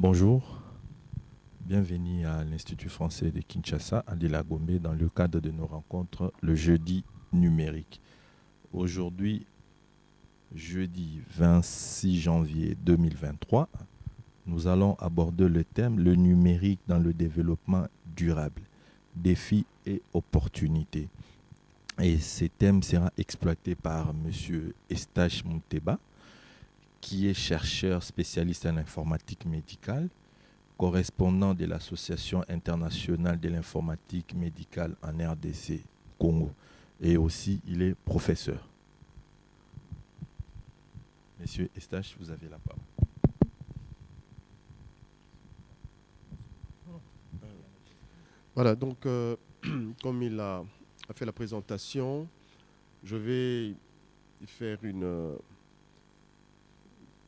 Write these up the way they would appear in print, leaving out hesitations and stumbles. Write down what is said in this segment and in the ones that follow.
Bonjour, bienvenue à l'Institut français de Kinshasa, à Lilagombe, dans le cadre de nos rencontres le jeudi numérique. Aujourd'hui, jeudi 26 janvier 2023, nous allons aborder le thème le numérique dans le développement durable, défis et opportunités. Et ce thème sera exploité par M. Estache Mouteba, qui est chercheur spécialiste en informatique médicale, correspondant de l'Association internationale de l'informatique médicale en RDC Congo. Et aussi, il est professeur. Monsieur Estache, vous avez la parole. Voilà, donc comme il a fait la présentation, je vais faire une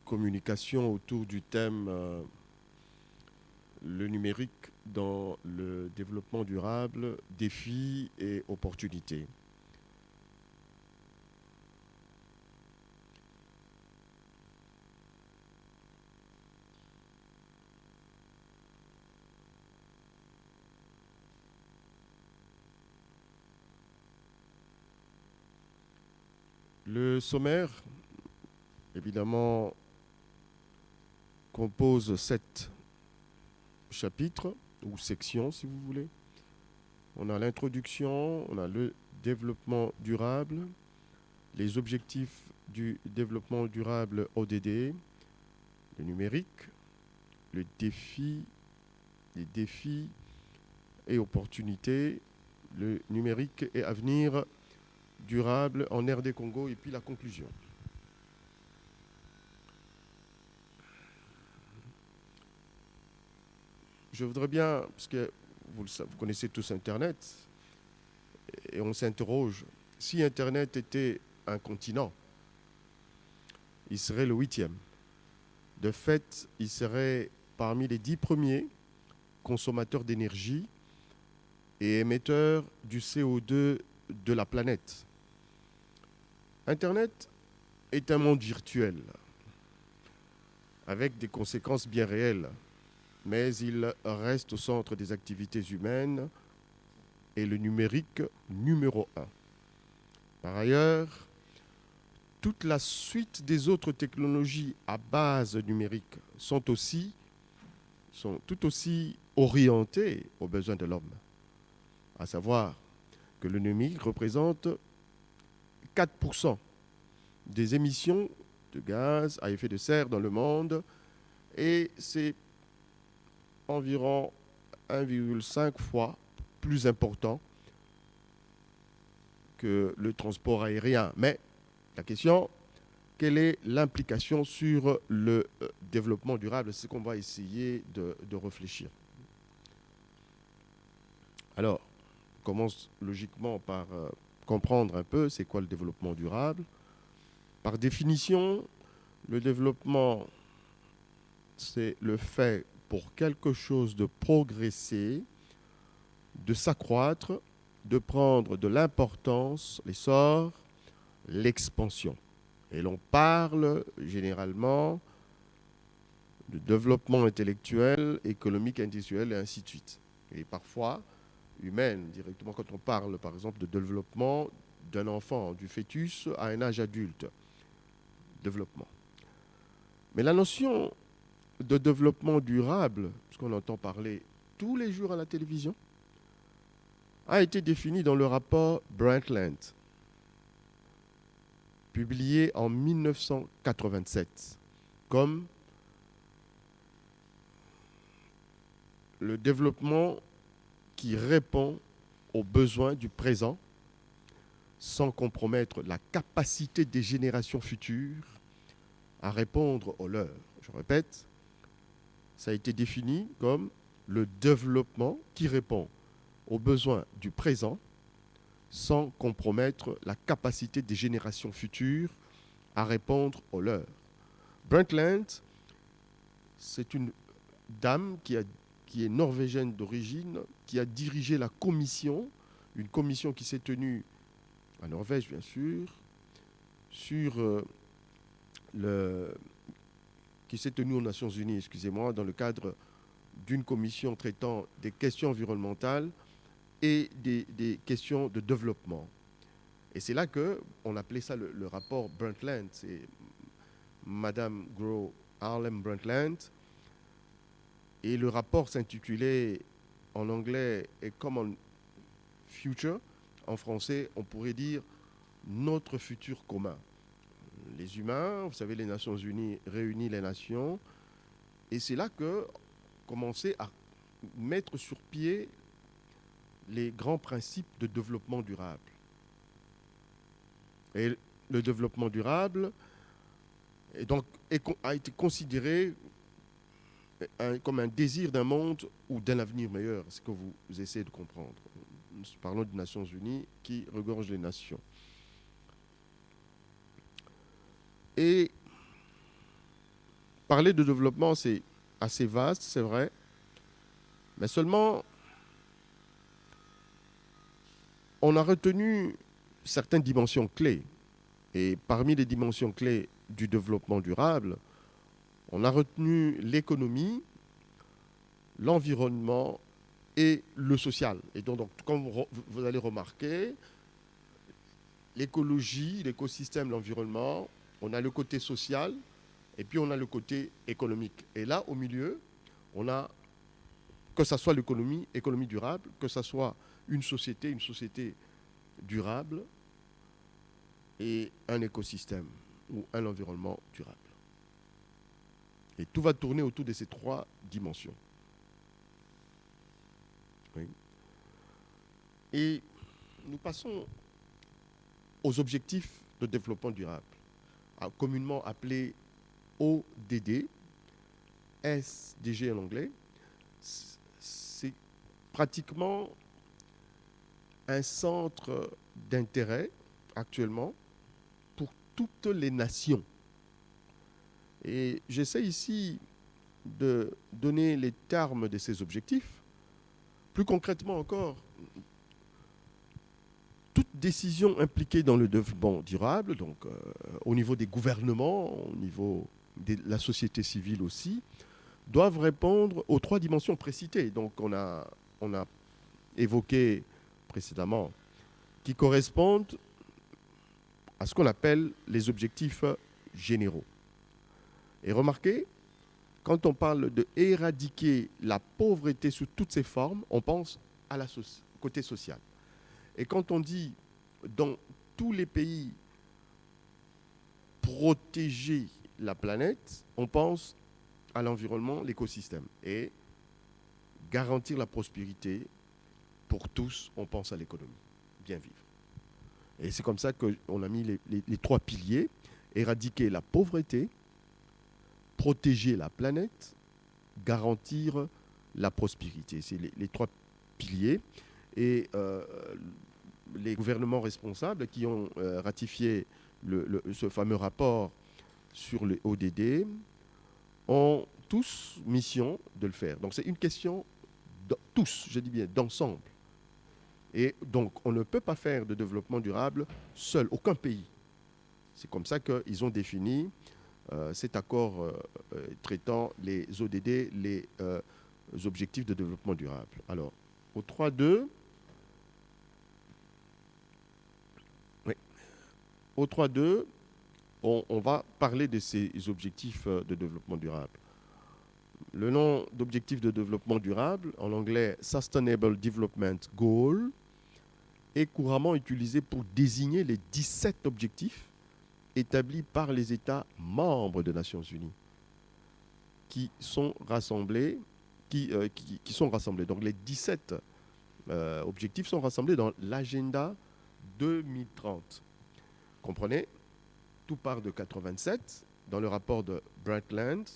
communication autour du thème le numérique dans le développement durable, défis et opportunités. Le sommaire, évidemment, compose 7 chapitres ou sections, si vous voulez. On a l'introduction, on a le développement durable, les objectifs du développement durable ODD, le numérique, les défis et opportunités, le numérique et avenir durable en RD Congo, et puis la conclusion. Je voudrais bien, parce que vous connaissez tous Internet, et on s'interroge, si Internet était un continent, il serait le 8e. De fait, il serait parmi les 10 premiers consommateurs d'énergie et émetteurs du CO2 de la planète. Internet est un monde virtuel, avec des conséquences bien réelles, mais il reste au centre des activités humaines et le numérique numéro 1. Par ailleurs, toute la suite des autres technologies à base numérique sont tout aussi orientées aux besoins de l'homme. À savoir que le numérique représente 4% des émissions de gaz à effet de serre dans le monde, et c'est environ 1,5 fois plus important que le transport aérien. Mais la question, quelle est l'implication sur le développement durable? C'est ce qu'on va essayer de réfléchir. Alors, on commence logiquement par comprendre un peu c'est quoi le développement durable. Par définition, le développement, c'est le fait pour quelque chose de progresser, de s'accroître, de prendre de l'importance, l'essor, l'expansion. Et l'on parle généralement de développement intellectuel, économique, industriel et ainsi de suite. Et parfois, humaine, directement quand on parle par exemple de développement d'un enfant, du fœtus à un âge adulte. Développement. Mais la notion de développement durable, ce qu'on entend parler tous les jours à la télévision, a été définie dans le rapport Brundtland, publié en 1987, comme le développement qui répond aux besoins du présent sans compromettre la capacité des générations futures à répondre aux leurs. Je répète, ça a été défini comme le développement qui répond aux besoins du présent sans compromettre la capacité des générations futures à répondre aux leurs. Brundtland, c'est une dame qui est norvégienne d'origine, qui a dirigé la commission, une commission qui s'est tenue en Norvège, bien sûr, sur qui s'est tenue aux Nations Unies, excusez-moi, dans le cadre d'une commission traitant des questions environnementales et des questions de développement. Et c'est là qu'on appelait ça le rapport Brundtland. C'est Madame Gro Harlem Brundtland. Et le rapport s'intitulait en anglais A Common Future. En français, on pourrait dire notre futur commun. Les humains, vous savez, les Nations Unies réunissent les nations. Et c'est là que commençait à mettre sur pied les grands principes de développement durable. Et le développement durable a été considéré comme un désir d'un monde ou d'un avenir meilleur, ce que vous essayez de comprendre. Nous parlons des Nations Unies qui regorgent les nations. Et parler de développement, c'est assez vaste, c'est vrai, mais seulement on a retenu certaines dimensions clés. Et parmi les dimensions clés du développement durable, on a retenu l'économie, l'environnement et le social. Et donc comme vous allez remarquer, l'écologie, l'écosystème, l'environnement, on a le côté social et puis on a le côté économique. Et là, au milieu, on a, que ce soit l'économie, économie durable, que ce soit une société durable et un écosystème ou un environnement durable. Et tout va tourner autour de ces trois dimensions. Oui. Et nous passons aux objectifs de développement durable, communément appelés ODD, SDG en anglais. C'est pratiquement un centre d'intérêt actuellement pour toutes les nations. Et j'essaie ici de donner les termes de ces objectifs. Plus concrètement encore, toute décision impliquée dans le développement durable, donc au niveau des gouvernements, au niveau de la société civile aussi, doivent répondre aux trois dimensions précitées. Donc on a évoqué précédemment, qui correspondent à ce qu'on appelle les objectifs généraux. Et remarquez, quand on parle d'éradiquer la pauvreté sous toutes ses formes, on pense à côté social. Et quand on dit dans tous les pays protéger la planète, on pense à l'environnement, l'écosystème. Et garantir la prospérité pour tous, on pense à l'économie. Bien vivre. Et c'est comme ça qu'on a mis les trois piliers: éradiquer la pauvreté, protéger la planète, garantir la prospérité. C'est les trois piliers. Et les gouvernements responsables qui ont ratifié ce fameux rapport sur les ODD ont tous mission de le faire. Donc c'est une question tous, je dis bien d'ensemble. Et donc on ne peut pas faire de développement durable seul, aucun pays. C'est comme ça qu'ils ont défini cet accord traitant les ODD, les objectifs de développement durable. Alors, au 3.2, au 3.2, on va parler de ces objectifs de développement durable. Le nom d'objectif de développement durable, en anglais Sustainable Development Goal, est couramment utilisé pour désigner les 17 objectifs établis par les États membres des Nations Unies qui sont rassemblés. Donc les 17 objectifs sont rassemblés dans l'agenda 2030. Comprenez, tout part de 87 dans le rapport de Brundtland,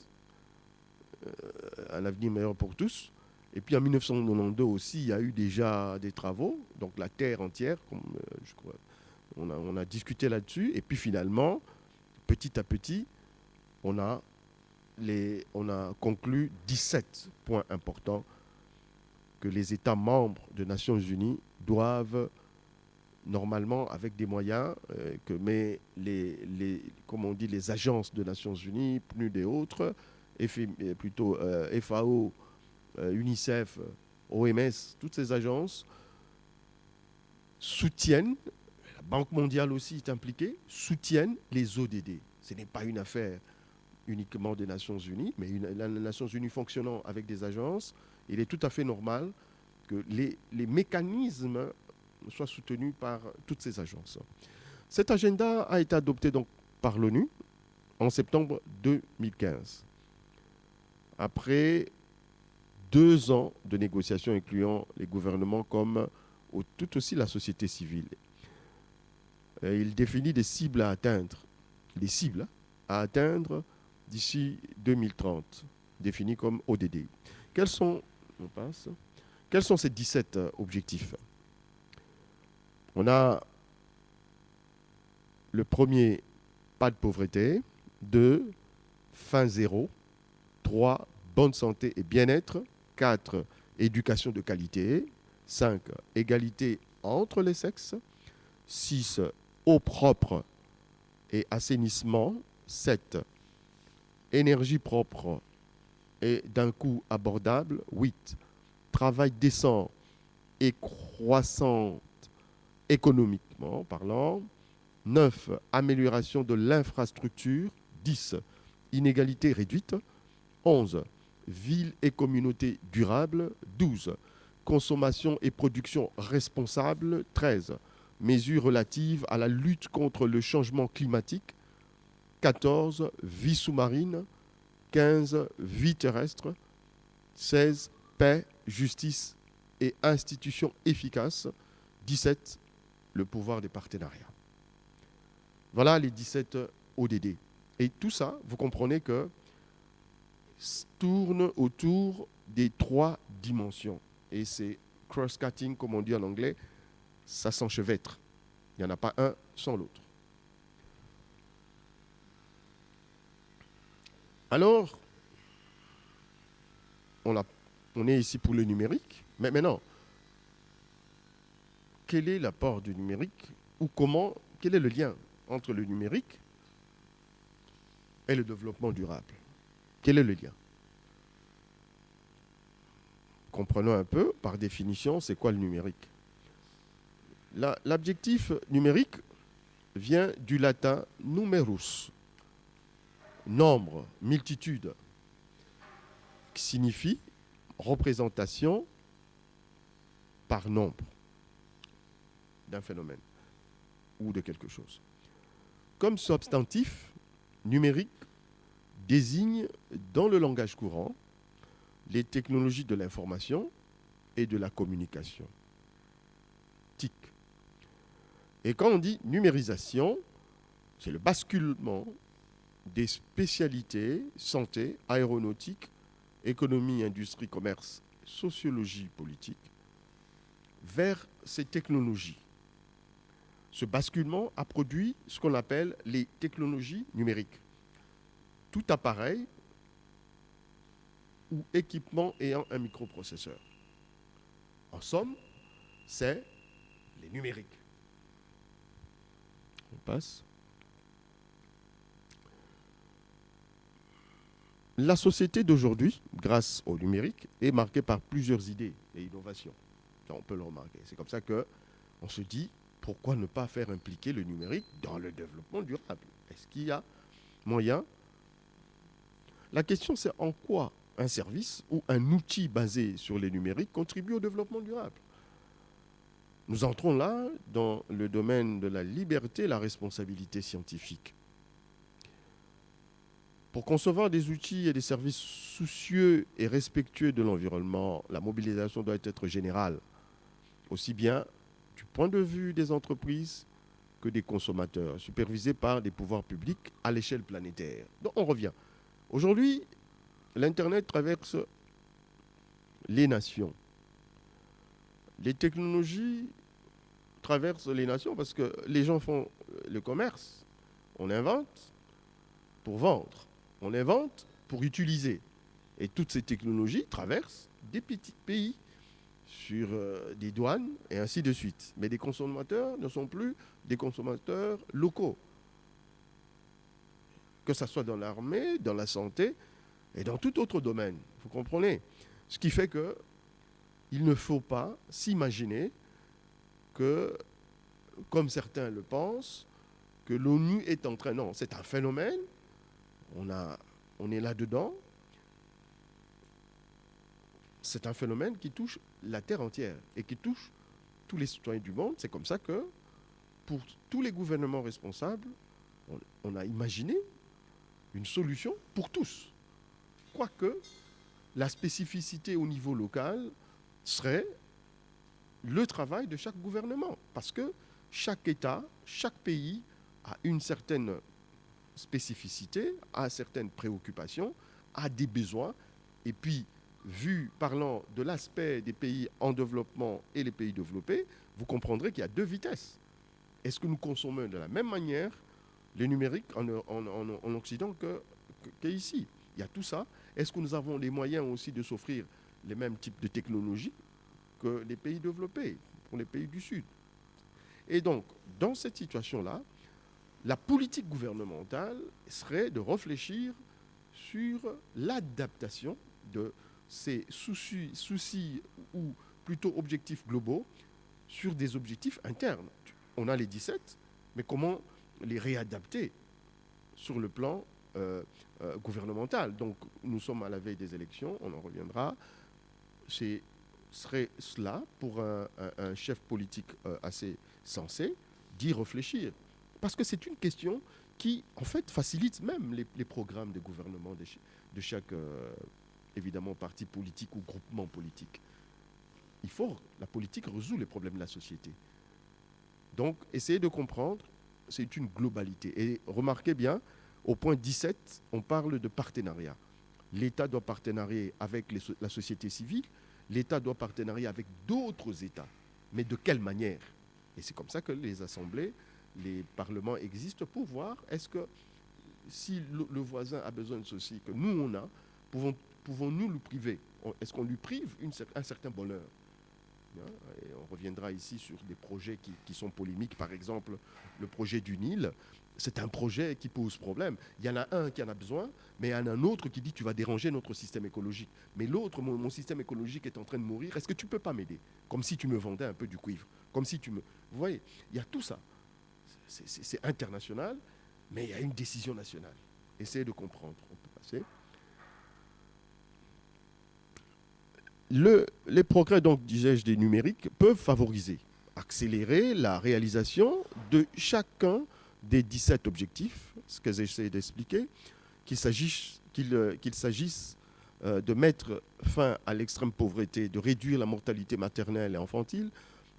un avenir meilleur pour tous. Et puis en 1992 aussi, il y a eu déjà des travaux, donc la Terre entière, comme je crois, on a discuté là-dessus. Et puis finalement, petit à petit, on a conclu 17 points importants que les États membres des Nations Unies doivent normalement avec des moyens que met comme on dit, les agences des Nations Unies, PNUD et autres, FAO, UNICEF, OMS, toutes ces agences soutiennent, la Banque mondiale aussi est impliquée, soutiennent les ODD. Ce n'est pas une affaire uniquement des Nations Unies, mais les Nations Unies fonctionnant avec des agences, il est tout à fait normal que les mécanismes soient soutenus par toutes ces agences. Cet agenda a été adopté donc par l'ONU en septembre 2015, après 2 ans de négociations incluant les gouvernements comme tout aussi la société civile. Il définit des cibles à atteindre, d'ici 2030, définies comme ODD. Quels sont ces 17 objectifs? On a le premier, pas de pauvreté. 2, faim zéro. 3, bonne santé et bien-être. 4, éducation de qualité. 5, égalité entre les sexes. 6, eau propre et assainissement. 7, énergie propre et d'un coût abordable. 8, travail décent et croissant économiquement parlant. 9, amélioration de l'infrastructure. 10, inégalité réduite. 11, ville et communauté durable. 12, consommation et production responsable. 13, mesures relatives à la lutte contre le changement climatique. 14, vie sous-marine. 15, vie terrestre. 16, paix, justice et institutions efficaces. 17, le pouvoir des partenariats. Voilà les 17 ODD. Et tout ça, vous comprenez que tourne autour des 3 dimensions. Et c'est cross-cutting, comme on dit en anglais, ça s'enchevêtre. Il n'y en a pas un sans l'autre. Alors, on est ici pour le numérique, mais maintenant, quel est l'apport du numérique ou quel est le lien entre le numérique et le développement durable? Quel est le lien? Comprenons un peu, par définition, c'est quoi le numérique? L'adjectif numérique vient du latin numerus, nombre, multitude, qui signifie représentation par nombre d'un phénomène ou de quelque chose. Comme substantif, numérique désigne dans le langage courant les technologies de l'information et de la communication. TIC. Et quand on dit numérisation, c'est le basculement des spécialités santé, aéronautique, économie, industrie, commerce, sociologie, politique, vers ces technologies. Ce basculement a produit ce qu'on appelle les technologies numériques. Tout appareil ou équipement ayant un microprocesseur. En somme, c'est les numériques. On passe. La société d'aujourd'hui, grâce au numérique, est marquée par plusieurs idées et innovations. Ça, on peut le remarquer. C'est comme ça qu'on se dit, pourquoi ne pas faire impliquer le numérique dans le développement durable? Est-ce qu'il y a moyen? La question, c'est en quoi un service ou un outil basé sur les numériques contribue au développement durable? Nous entrons là dans le domaine de la liberté et la responsabilité scientifique. Pour concevoir des outils et des services soucieux et respectueux de l'environnement, la mobilisation doit être générale, aussi bien du point de vue des entreprises que des consommateurs, supervisés par des pouvoirs publics à l'échelle planétaire. Donc on revient. Aujourd'hui, l'Internet traverse les nations. Les technologies traversent les nations parce que les gens font le commerce. On invente pour vendre. On invente pour utiliser. Et toutes ces technologies traversent des petits pays sur des douanes, et ainsi de suite. Mais les consommateurs ne sont plus des consommateurs locaux. Que ce soit dans l'armée, dans la santé et dans tout autre domaine. Vous comprenez? Ce qui fait qu'il ne faut pas s'imaginer que, comme certains le pensent, que l'ONU est en train... Non, c'est un phénomène. On est là-dedans. C'est un phénomène qui touche la Terre entière et qui touche tous les citoyens du monde. C'est comme ça que, pour tous les gouvernements responsables, on a imaginé une solution pour tous. Quoique, la spécificité au niveau local serait le travail de chaque gouvernement. Parce que chaque État, chaque pays a une certaine spécificité, a certaines préoccupations, a des besoins. Et puis, parlant de l'aspect des pays en développement et les pays développés, vous comprendrez qu'il y a deux vitesses. Est-ce que nous consommons de la même manière les numériques en Occident qu'ici? Il y a tout ça. Est-ce que nous avons les moyens aussi de s'offrir les mêmes types de technologies que les pays développés, pour les pays du Sud? Et donc, dans cette situation-là, la politique gouvernementale serait de réfléchir sur l'adaptation de ces soucis ou plutôt objectifs globaux sur des objectifs internes. On a les 17, mais comment les réadapter sur le plan gouvernemental? Donc, nous sommes à la veille des élections, on en reviendra. Serait cela, pour un chef politique assez sensé, d'y réfléchir. Parce que c'est une question qui, en fait, facilite même les programmes de gouvernement de chaque, évidemment, parti politique ou groupement politique. La politique résout les problèmes de la société. Donc, essayez de comprendre, c'est une globalité. Et remarquez bien, au point 17, on parle de partenariat. L'État doit partenarier avec la société civile, l'État doit partenarier avec d'autres États. Mais de quelle manière? Et c'est comme ça que les assemblées, les parlements existent pour voir est-ce que si le voisin a besoin de ceci que nous on a, pouvons-nous le priver? Est-ce qu'on lui prive un certain bonheur? Et on reviendra ici sur des projets qui sont polémiques. Par exemple, le projet du Nil, c'est un projet qui pose problème. Il y en a un qui en a besoin, mais il y en a un autre qui dit tu vas déranger notre système écologique. Mais l'autre, mon système écologique est en train de mourir, est-ce que tu ne peux pas m'aider? Comme si tu me vendais un peu du cuivre. Comme si Vous voyez, il y a tout ça. C'est international, mais il y a une décision nationale. Essayez de comprendre. On peut passer. Les progrès, donc, disais-je, des numériques peuvent favoriser, accélérer la réalisation de chacun des 17 objectifs, ce que j'essaie d'expliquer, qu'il s'agisse de mettre fin à l'extrême pauvreté, de réduire la mortalité maternelle et infantile,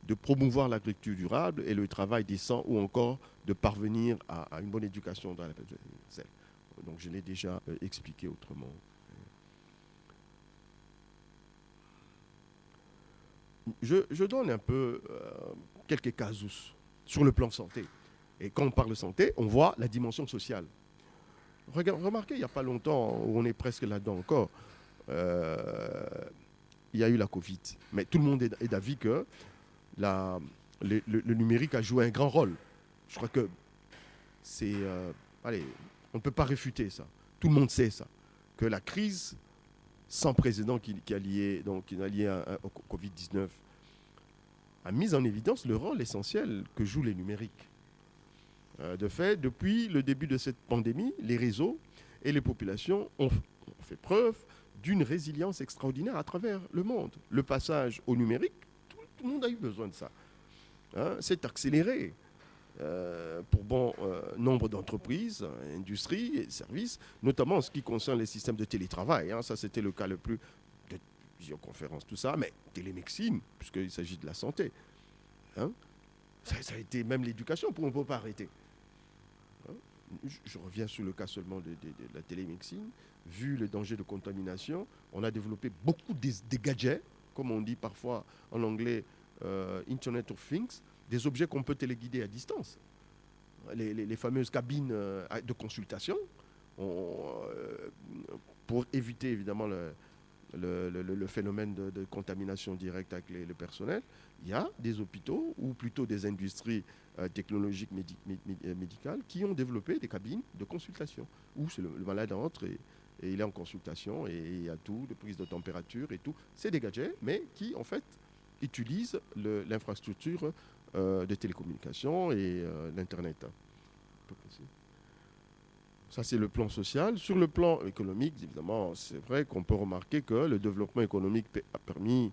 de promouvoir l'agriculture durable et le travail décent, ou encore de parvenir à une bonne éducation dans la société. Donc je l'ai déjà expliqué autrement. Je donne un peu quelques casus sur le plan santé. Et quand on parle de santé, on voit la dimension sociale. Remarquez, il n'y a pas longtemps, où on est presque là-dedans encore, il y a eu la Covid. Mais tout le monde est d'avis que le numérique a joué un grand rôle. Je crois que c'est... allez, on ne peut pas réfuter ça. Tout le monde sait ça. Que la crise sans précédent qui a lié au Covid-19 a mis en évidence le rôle essentiel que jouent les numériques. De fait, depuis le début de cette pandémie, les réseaux et les populations ont fait preuve d'une résilience extraordinaire à travers le monde. Le passage au numérique, tout le monde a eu besoin de ça. C'est accéléré pour bon nombre d'entreprises, industries et services, notamment en ce qui concerne les systèmes de télétravail. Ça, c'était le cas le plus de visioconférence, tout ça, mais télémédecine, puisqu'il s'agit de la santé. Ça a été même l'éducation, on ne peut pas arrêter. Je reviens sur le cas seulement de la télémédecine. Vu le danger de contamination, on a développé beaucoup des gadgets, comme on dit parfois en anglais, Internet of Things, des objets qu'on peut téléguider à distance. Les fameuses cabines de consultation, pour éviter évidemment le phénomène de contamination directe avec le personnel. Il y a des hôpitaux ou plutôt des industries technologiques médicales qui ont développé des cabines de consultation où le malade entre et il est en consultation et il y a tout, de prise de température et tout. C'est des gadgets, mais qui en fait utilisent l'infrastructure de télécommunications et l'Internet. Ça, c'est le plan social. Sur le plan économique, évidemment, c'est vrai qu'on peut remarquer que le développement économique a permis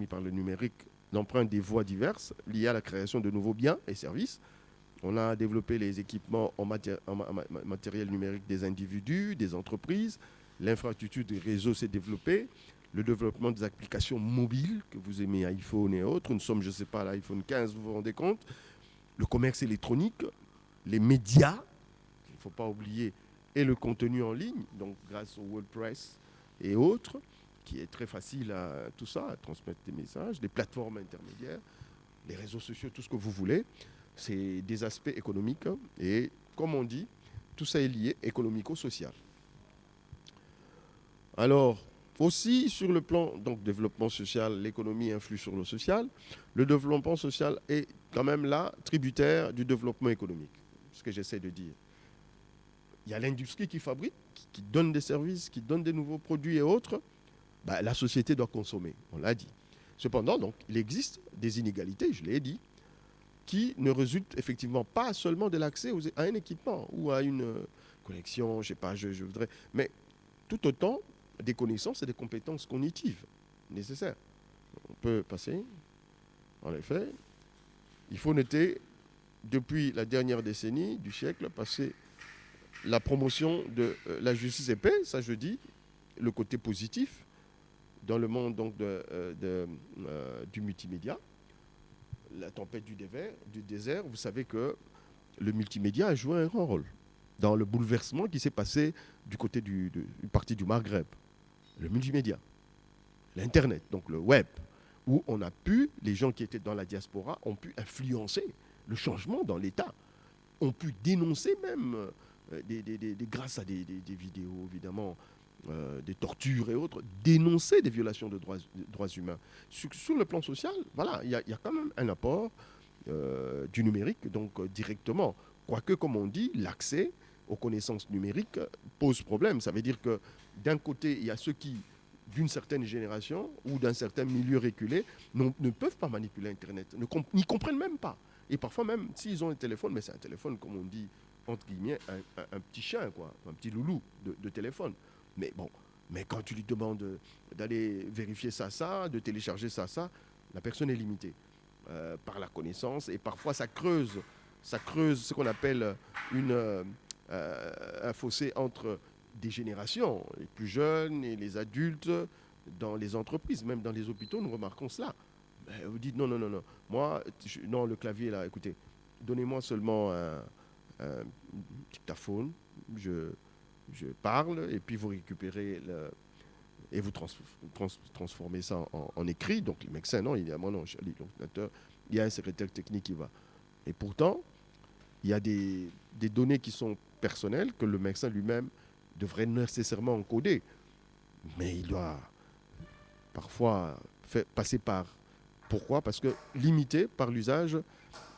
par le numérique l'empreinte des voies diverses liées à la création de nouveaux biens et services. On a développé les équipements en matériel numérique des individus, des entreprises. L'infrastructure des réseaux s'est développée. Le développement des applications mobiles, que vous aimez iPhone et autres. Nous sommes, je ne sais pas, à l'iPhone 15, vous vous rendez compte. Le commerce électronique, les médias, il ne faut pas oublier, et le contenu en ligne, donc grâce au WordPress et autres, qui est très facile à tout ça, à transmettre des messages, des plateformes intermédiaires, les réseaux sociaux, tout ce que vous voulez. C'est des aspects économiques et, comme on dit, tout ça est lié économico-social. Alors, aussi sur le plan donc développement social, l'économie influe sur le social. Le développement social est quand même là tributaire du développement économique. Ce que j'essaie de dire. Il y a l'industrie qui fabrique, qui donne des services, qui donne des nouveaux produits et autres. La société doit consommer, on l'a dit. Cependant, donc, il existe des inégalités, je l'ai dit, qui ne résultent effectivement pas seulement de l'accès à un équipement ou à une connexion, je ne sais pas, je voudrais, mais tout autant des connaissances et des compétences cognitives nécessaires. On peut passer. En effet, il faut noter, depuis la dernière décennie du siècle passé, la promotion de la justice et paix, ça je dis, le côté positif dans le monde donc, du multimédia, la tempête du désert, vous savez que le multimédia a joué un grand rôle dans le bouleversement qui s'est passé du côté d'une partie du Maghreb. Le multimédia, l'Internet, donc le web, où on a pu, les gens qui étaient dans la diaspora ont pu influencer le changement dans l'État, ont pu dénoncer même, grâce à des vidéos évidemment, des tortures et autres, dénoncer des violations de droits humains. Sur le plan social, voilà, il y a quand même un apport du numérique, donc directement. Quoique, comme on dit, l'accès aux connaissances numériques pose problème. Ça veut dire que d'un côté, il y a ceux qui, d'une certaine génération ou d'un certain milieu reculé, ne peuvent pas manipuler Internet, n'y comprennent même pas. Et parfois même, s'ils ont un téléphone, mais c'est un téléphone, comme on dit, entre guillemets, un petit chien, quoi, un petit loulou de téléphone. Mais bon, mais quand tu lui demandes d'aller vérifier ça, de télécharger ça, la personne est limitée par la connaissance. Et parfois, ça creuse ce qu'on appelle un fossé entre des générations, les plus jeunes et les adultes, dans les entreprises, même dans les hôpitaux, nous remarquons cela. Vous dites non, moi, non, le clavier là, écoutez, donnez-moi seulement un dictaphone, je parle, et puis vous récupérez et vous transformez ça en écrit. Donc les médecins, non, évidemment, non, l'ordinateur, il y a un secrétaire technique qui va. Et pourtant, il y a des données qui sont personnelles que le médecin lui-même devrait nécessairement encoder. Mais il doit parfois passer par... Pourquoi ? Parce que limité par l'usage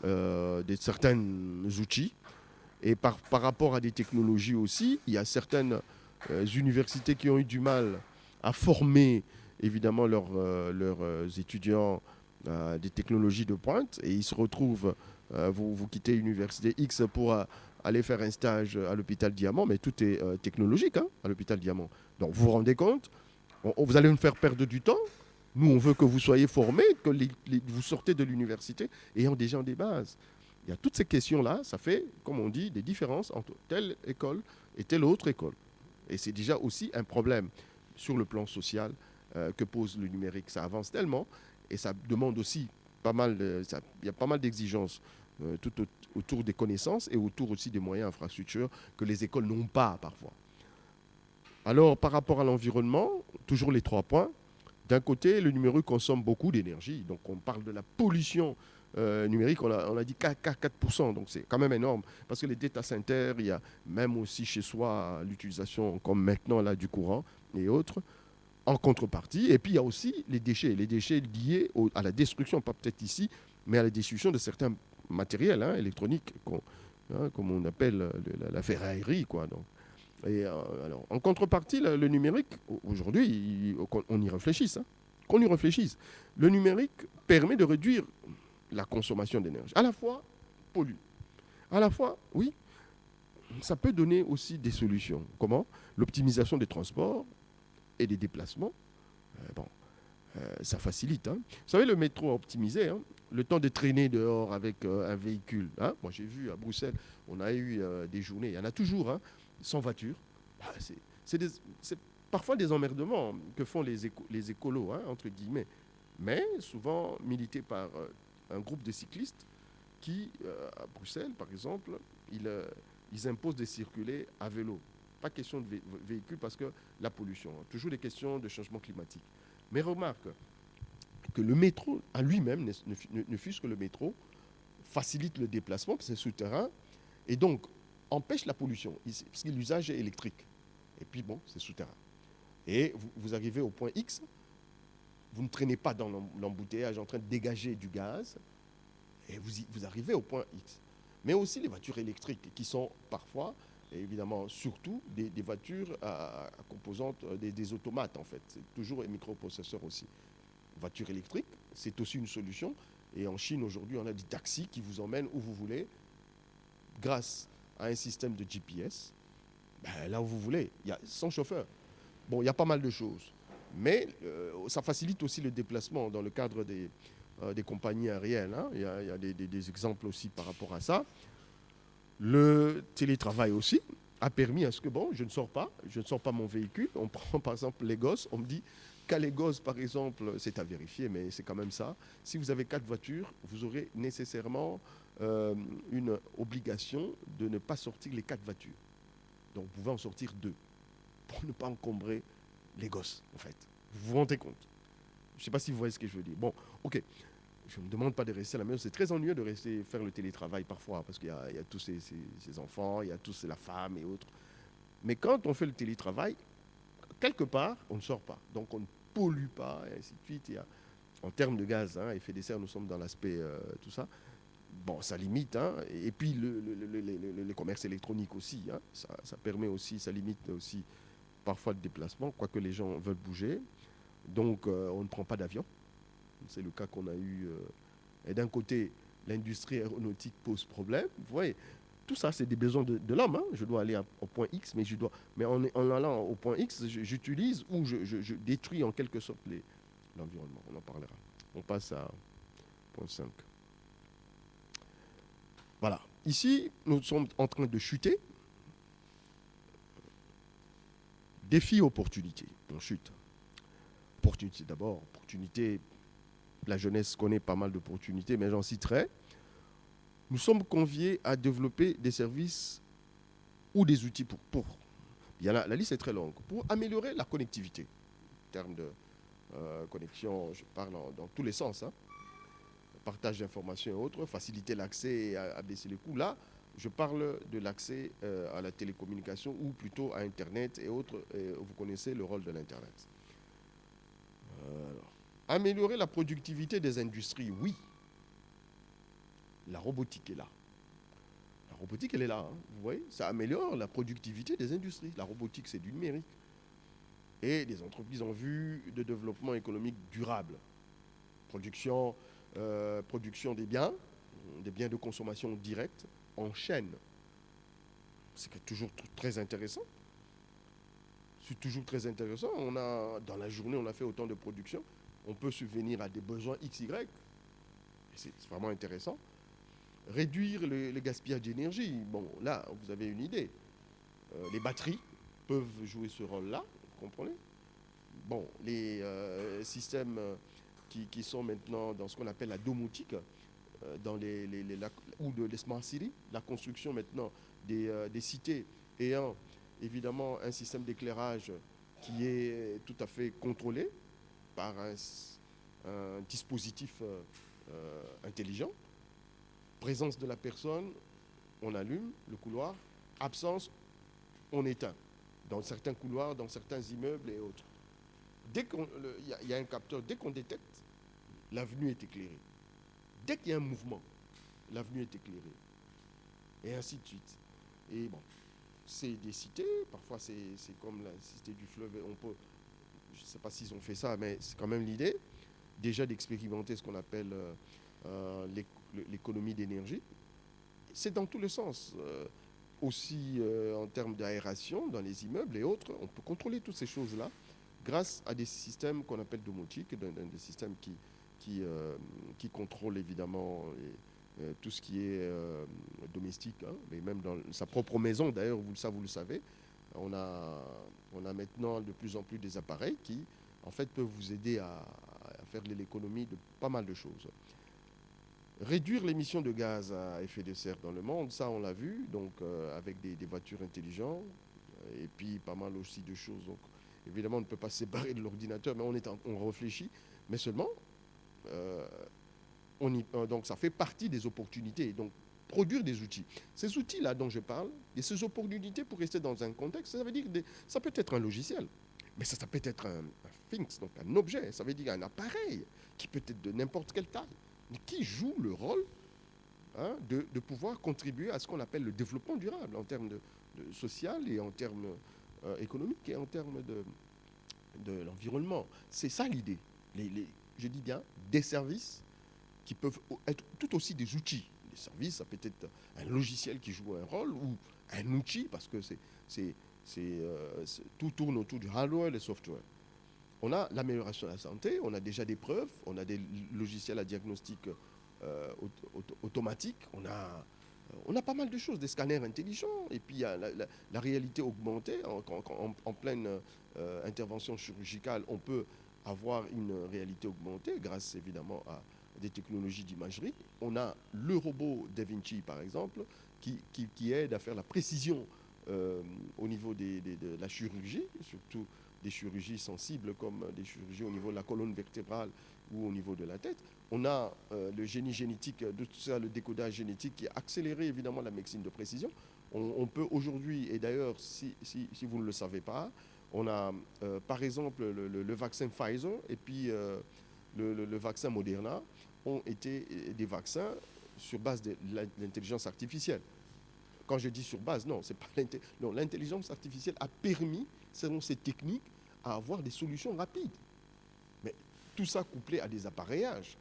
de certains outils et par rapport à des technologies aussi, il y a certaines universités qui ont eu du mal à former évidemment leurs étudiants à des technologies de pointe et ils se retrouvent, vous quittez l'université X pour aller faire un stage à l'hôpital Diamant, mais tout est technologique à l'hôpital Diamant. Donc vous vous rendez compte, vous allez nous faire perdre du temps. Nous, on veut que vous soyez formés, que vous sortez de l'université ayant déjà des bases. Il y a toutes ces questions-là, ça fait, comme on dit, des différences entre telle école et telle autre école. Et c'est déjà aussi un problème sur le plan social que pose le numérique. Ça avance tellement et ça demande aussi il y a pas mal d'exigences tout autour des connaissances et autour aussi des moyens infrastructures que les écoles n'ont pas parfois. Alors, par rapport à l'environnement, toujours les 3 points. D'un côté, le numérique consomme beaucoup d'énergie. Donc, on parle de la pollution numérique, on a dit 4%, donc c'est quand même énorme, parce que les data centers, il y a même aussi chez soi l'utilisation, comme maintenant, là, du courant et autres, en contrepartie. Et puis, il y a aussi les déchets liés à la destruction, pas peut-être ici, mais à la destruction de certains matériels électroniques, comme on appelle la ferraillerie, quoi. Donc. Et alors, en contrepartie, le numérique, aujourd'hui, on y réfléchisse, qu'on y réfléchisse. Le numérique permet de réduire la consommation d'énergie. À la fois, pollue. À la fois, oui, ça peut donner aussi des solutions. Comment? L'optimisation des transports et des déplacements. Ça facilite. Vous savez, le métro optimisé, le temps de traîner dehors avec un véhicule. Moi, j'ai vu à Bruxelles, on a eu des journées, il y en a toujours, sans voiture. C'est parfois des emmerdements que font les écolos, entre guillemets, mais souvent milités par un groupe de cyclistes qui, à Bruxelles, par exemple, ils imposent de circuler à vélo. Pas question de véhicule parce que la pollution. Toujours des questions de changement climatique. Mais remarque que le métro, à lui-même, ne fût-ce que le métro, facilite le déplacement, parce que c'est souterrain, et donc empêche la pollution, parce que l'usage est électrique. Et puis bon, c'est souterrain. Et vous arrivez au point X, vous ne traînez pas dans l'embouteillage en train de dégager du gaz, et vous arrivez au point X. Mais aussi les voitures électriques, qui sont parfois, et évidemment surtout, des voitures à composantes, des automates en fait. C'est toujours un microprocesseur aussi. Voiture électrique, c'est aussi une solution. Et en Chine aujourd'hui, on a des taxis qui vous emmènent où vous voulez, grâce à un système de GPS, là où vous voulez, sans chauffeur. Bon, il y a pas mal de choses. Mais ça facilite aussi le déplacement dans le cadre des compagnies aériennes. Il y a des exemples aussi par rapport à ça. Le télétravail aussi a permis à ce que, je ne sors pas mon véhicule. On prend par exemple Lagos, on me dit qu'à Lagos, par exemple, c'est à vérifier, mais c'est quand même ça. Si vous avez 4 voitures, vous aurez nécessairement une obligation de ne pas sortir les 4 voitures. Donc vous pouvez en sortir 2 pour ne pas encombrer Lagos, en fait. Vous vous rendez compte? Je ne sais pas si vous voyez ce que je veux dire. Bon, ok. Je ne me demande pas de rester à la maison. C'est très ennuyeux de rester faire le télétravail parfois, parce qu'il y a tous ces enfants, il y a tous la femme et autres. Mais quand on fait le télétravail, quelque part, on ne sort pas. Donc on ne pollue pas, et ainsi de suite. En termes de gaz à effet de serre, nous sommes dans l'aspect tout ça. Bon, ça limite. Et puis le commerce électronique aussi. Ça permet aussi, ça limite aussi parfois le déplacement, quoique les gens veulent bouger. Donc on ne prend pas d'avion. C'est le cas qu'on a eu. Et d'un côté, l'industrie aéronautique pose problème. Vous voyez, tout ça, c'est des besoins de l'homme. Je dois aller au point X, mais en allant au point X, j'utilise ou je détruis en quelque sorte l'environnement. On en parlera. On passe à point 5. Voilà. Ici, nous sommes en train de chuter. Défi, opportunité. On chute. Opportunité d'abord. Opportunité. La jeunesse connaît pas mal d'opportunités, mais j'en citerai. Nous sommes conviés à développer des services ou des outils pour. La liste est très longue. Pour améliorer la connectivité. En termes de connexion, je parle dans tous les sens. Partage d'informations et autres, faciliter l'accès à baisser les coûts. Là, je parle de l'accès à la télécommunication ou plutôt à Internet et autres. Et vous connaissez le rôle de l'Internet. Améliorer la productivité des industries, oui. La robotique est là. La robotique, elle est là. Vous voyez, ça améliore la productivité des industries. La robotique, c'est du numérique. Et les entreprises en vue de développement économique durable. Production des biens de consommation directe en chaîne. C'est toujours très intéressant. C'est toujours très intéressant. Dans la journée, on a fait autant de production. On peut subvenir à des besoins XY. C'est vraiment intéressant. Réduire le gaspillage d'énergie. Bon, là, vous avez une idée. Les batteries peuvent jouer ce rôle-là, vous comprenez? Bon, les systèmes qui sont maintenant dans ce qu'on appelle la domotique, ou les smart cities, la construction maintenant des cités ayant évidemment un système d'éclairage qui est tout à fait contrôlé par un dispositif intelligent. Présence de la personne, on allume le couloir. Absence, on éteint. Dans certains couloirs, dans certains immeubles et autres. Dès qu'il y a un capteur, dès qu'on détecte, l'avenue est éclairée. Dès qu'il y a un mouvement, l'avenue est éclairée. Et ainsi de suite. Et bon, c'est des cités, parfois c'est comme la cité du fleuve, on peut, je ne sais pas s'ils ont fait ça, mais c'est quand même l'idée, déjà d'expérimenter ce qu'on appelle l'économie d'énergie. C'est dans tous les sens. Aussi en termes d'aération dans les immeubles et autres, on peut contrôler toutes ces choses-là grâce à des systèmes qu'on appelle domotiques, des systèmes qui contrôlent évidemment tout ce qui est domestique, hein, mais même dans sa propre maison, d'ailleurs, vous le savez, on a maintenant de plus en plus des appareils qui, en fait, peuvent vous aider à faire de l'économie de pas mal de choses. Réduire l'émission de gaz à effet de serre dans le monde, ça on l'a vu, donc avec des voitures intelligentes, et puis pas mal aussi de choses. Donc, évidemment, on ne peut pas se séparer de l'ordinateur, mais on réfléchit, mais seulement, donc ça fait partie des opportunités. Donc, produire des outils. Ces outils-là dont je parle, et ces opportunités pour rester dans un contexte, ça veut dire ça peut être un logiciel, mais ça peut être un things, donc un objet, ça veut dire un appareil qui peut être de n'importe quelle taille, qui joue le rôle de pouvoir contribuer à ce qu'on appelle le développement durable en termes de social et en termes économiques et en termes de l'environnement. C'est ça l'idée. Je dis bien des services qui peuvent être tout aussi des outils. Les services, ça peut être un logiciel qui joue un rôle ou un outil parce que tout tourne autour du hardware et du software. On a l'amélioration de la santé, on a déjà des preuves, on a des logiciels à diagnostic automatique, on a pas mal de choses, des scanners intelligents, et puis il y a la réalité augmentée, en pleine intervention chirurgicale, on peut avoir une réalité augmentée grâce évidemment à des technologies d'imagerie. On a le robot Da Vinci par exemple, qui aide à faire la précision au niveau de la chirurgie, surtout des chirurgies sensibles comme des chirurgies au niveau de la colonne vertébrale ou au niveau de la tête. On a le génie génétique, de tout ça, le décodage génétique qui a accéléré évidemment la médecine de précision. On peut aujourd'hui, et d'ailleurs si vous ne le savez pas, on a par exemple le vaccin Pfizer et puis le vaccin Moderna ont été des vaccins sur base de l'intelligence artificielle. Quand je dis sur base, non, c'est pas l'intelligence artificielle a permis, selon ces techniques, à avoir des solutions rapides. Mais tout ça couplé à des appareillages.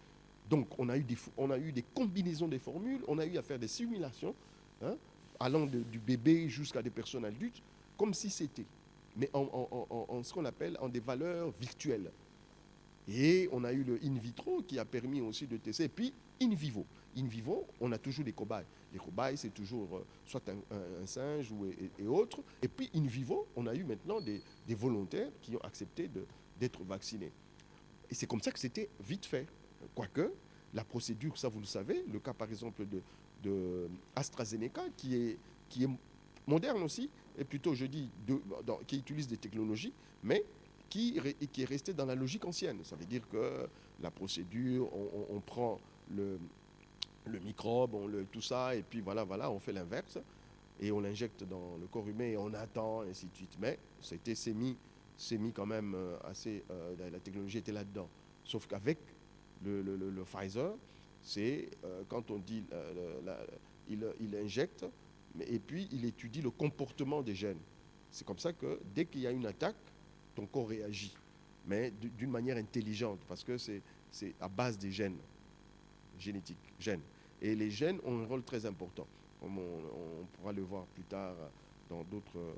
Donc, on a eu des combinaisons des formules, on a eu à faire des simulations, hein, allant du bébé jusqu'à des personnes adultes, comme si c'était, mais en ce qu'on appelle en des valeurs virtuelles. Et on a eu le in vitro qui a permis aussi de tester. Et puis, in vivo. In vivo, on a toujours des cobayes. Les cobayes, c'est toujours soit un singe et autres. Et puis, in vivo, on a eu maintenant des volontaires qui ont accepté d'être vaccinés. Et c'est comme ça que c'était vite fait. Quoique, la procédure, ça vous le savez, le cas par exemple de AstraZeneca, qui est moderne aussi, et plutôt, je dis, qui utilise des technologies, mais qui est resté dans la logique ancienne. Ça veut dire que la procédure, on prend le microbe, tout ça, et puis voilà, on fait l'inverse, et on l'injecte dans le corps humain, et on attend, et ainsi de suite. Mais c'était mis quand même assez... la technologie était là-dedans. Sauf qu'avec le Pfizer, c'est quand on dit... il injecte, et puis il étudie le comportement des gènes. C'est comme ça que dès qu'il y a une attaque, ton corps réagit, mais d'une manière intelligente, parce que c'est à base des gènes génétiques, gènes. Et les gènes ont un rôle très important, comme on pourra le voir plus tard dans d'autres,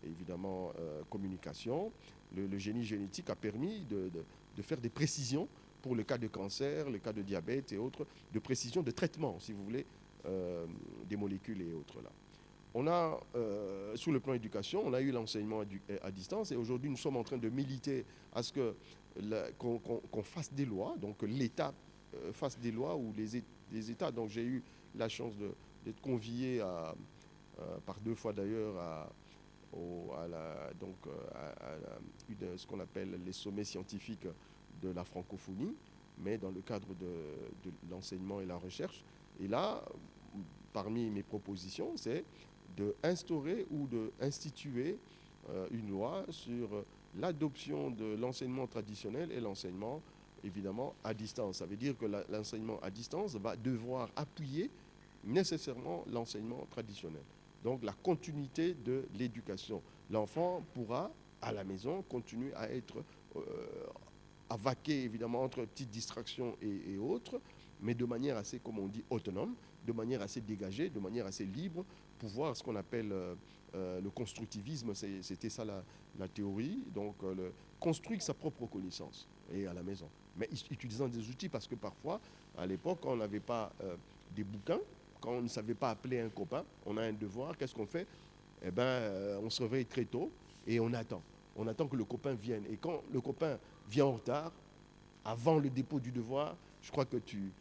évidemment, communications. Le génie génétique a permis de faire des précisions pour le cas de cancer, le cas de diabète et autres, de précision de traitement, si vous voulez, des molécules et autres là. On a, sous le plan éducation, on a eu l'enseignement à distance et aujourd'hui, nous sommes en train de militer à ce qu'on fasse des lois, donc l'État fasse des lois où les États, donc j'ai eu la chance d'être convié par 2 fois d'ailleurs à ce qu'on appelle les sommets scientifiques de la francophonie. mais dans le cadre de l'enseignement et la recherche. Et là, parmi mes propositions, c'est d'instaurer ou d'instituer une loi sur l'adoption de l'enseignement traditionnel et l'enseignement, évidemment, à distance. Ça veut dire que l'enseignement à distance va devoir appuyer nécessairement l'enseignement traditionnel. Donc la continuité de l'éducation. L'enfant pourra, à la maison, continuer à être, à vaquer évidemment entre petites distractions et autres, mais de manière assez, comme on dit, autonome, de manière assez dégagée, de manière assez libre, pour voir ce qu'on appelle le constructivisme, c'était ça la théorie, donc construire sa propre connaissance, et à la maison. Mais utilisant des outils, parce que parfois, à l'époque, quand on n'avait pas des bouquins, quand on ne savait pas appeler un copain, on a un devoir, qu'est-ce qu'on fait? Eh bien, on se réveille très tôt et on attend. On attend que le copain vienne. Et quand le copain vient en retard, avant le dépôt du devoir, je crois que tu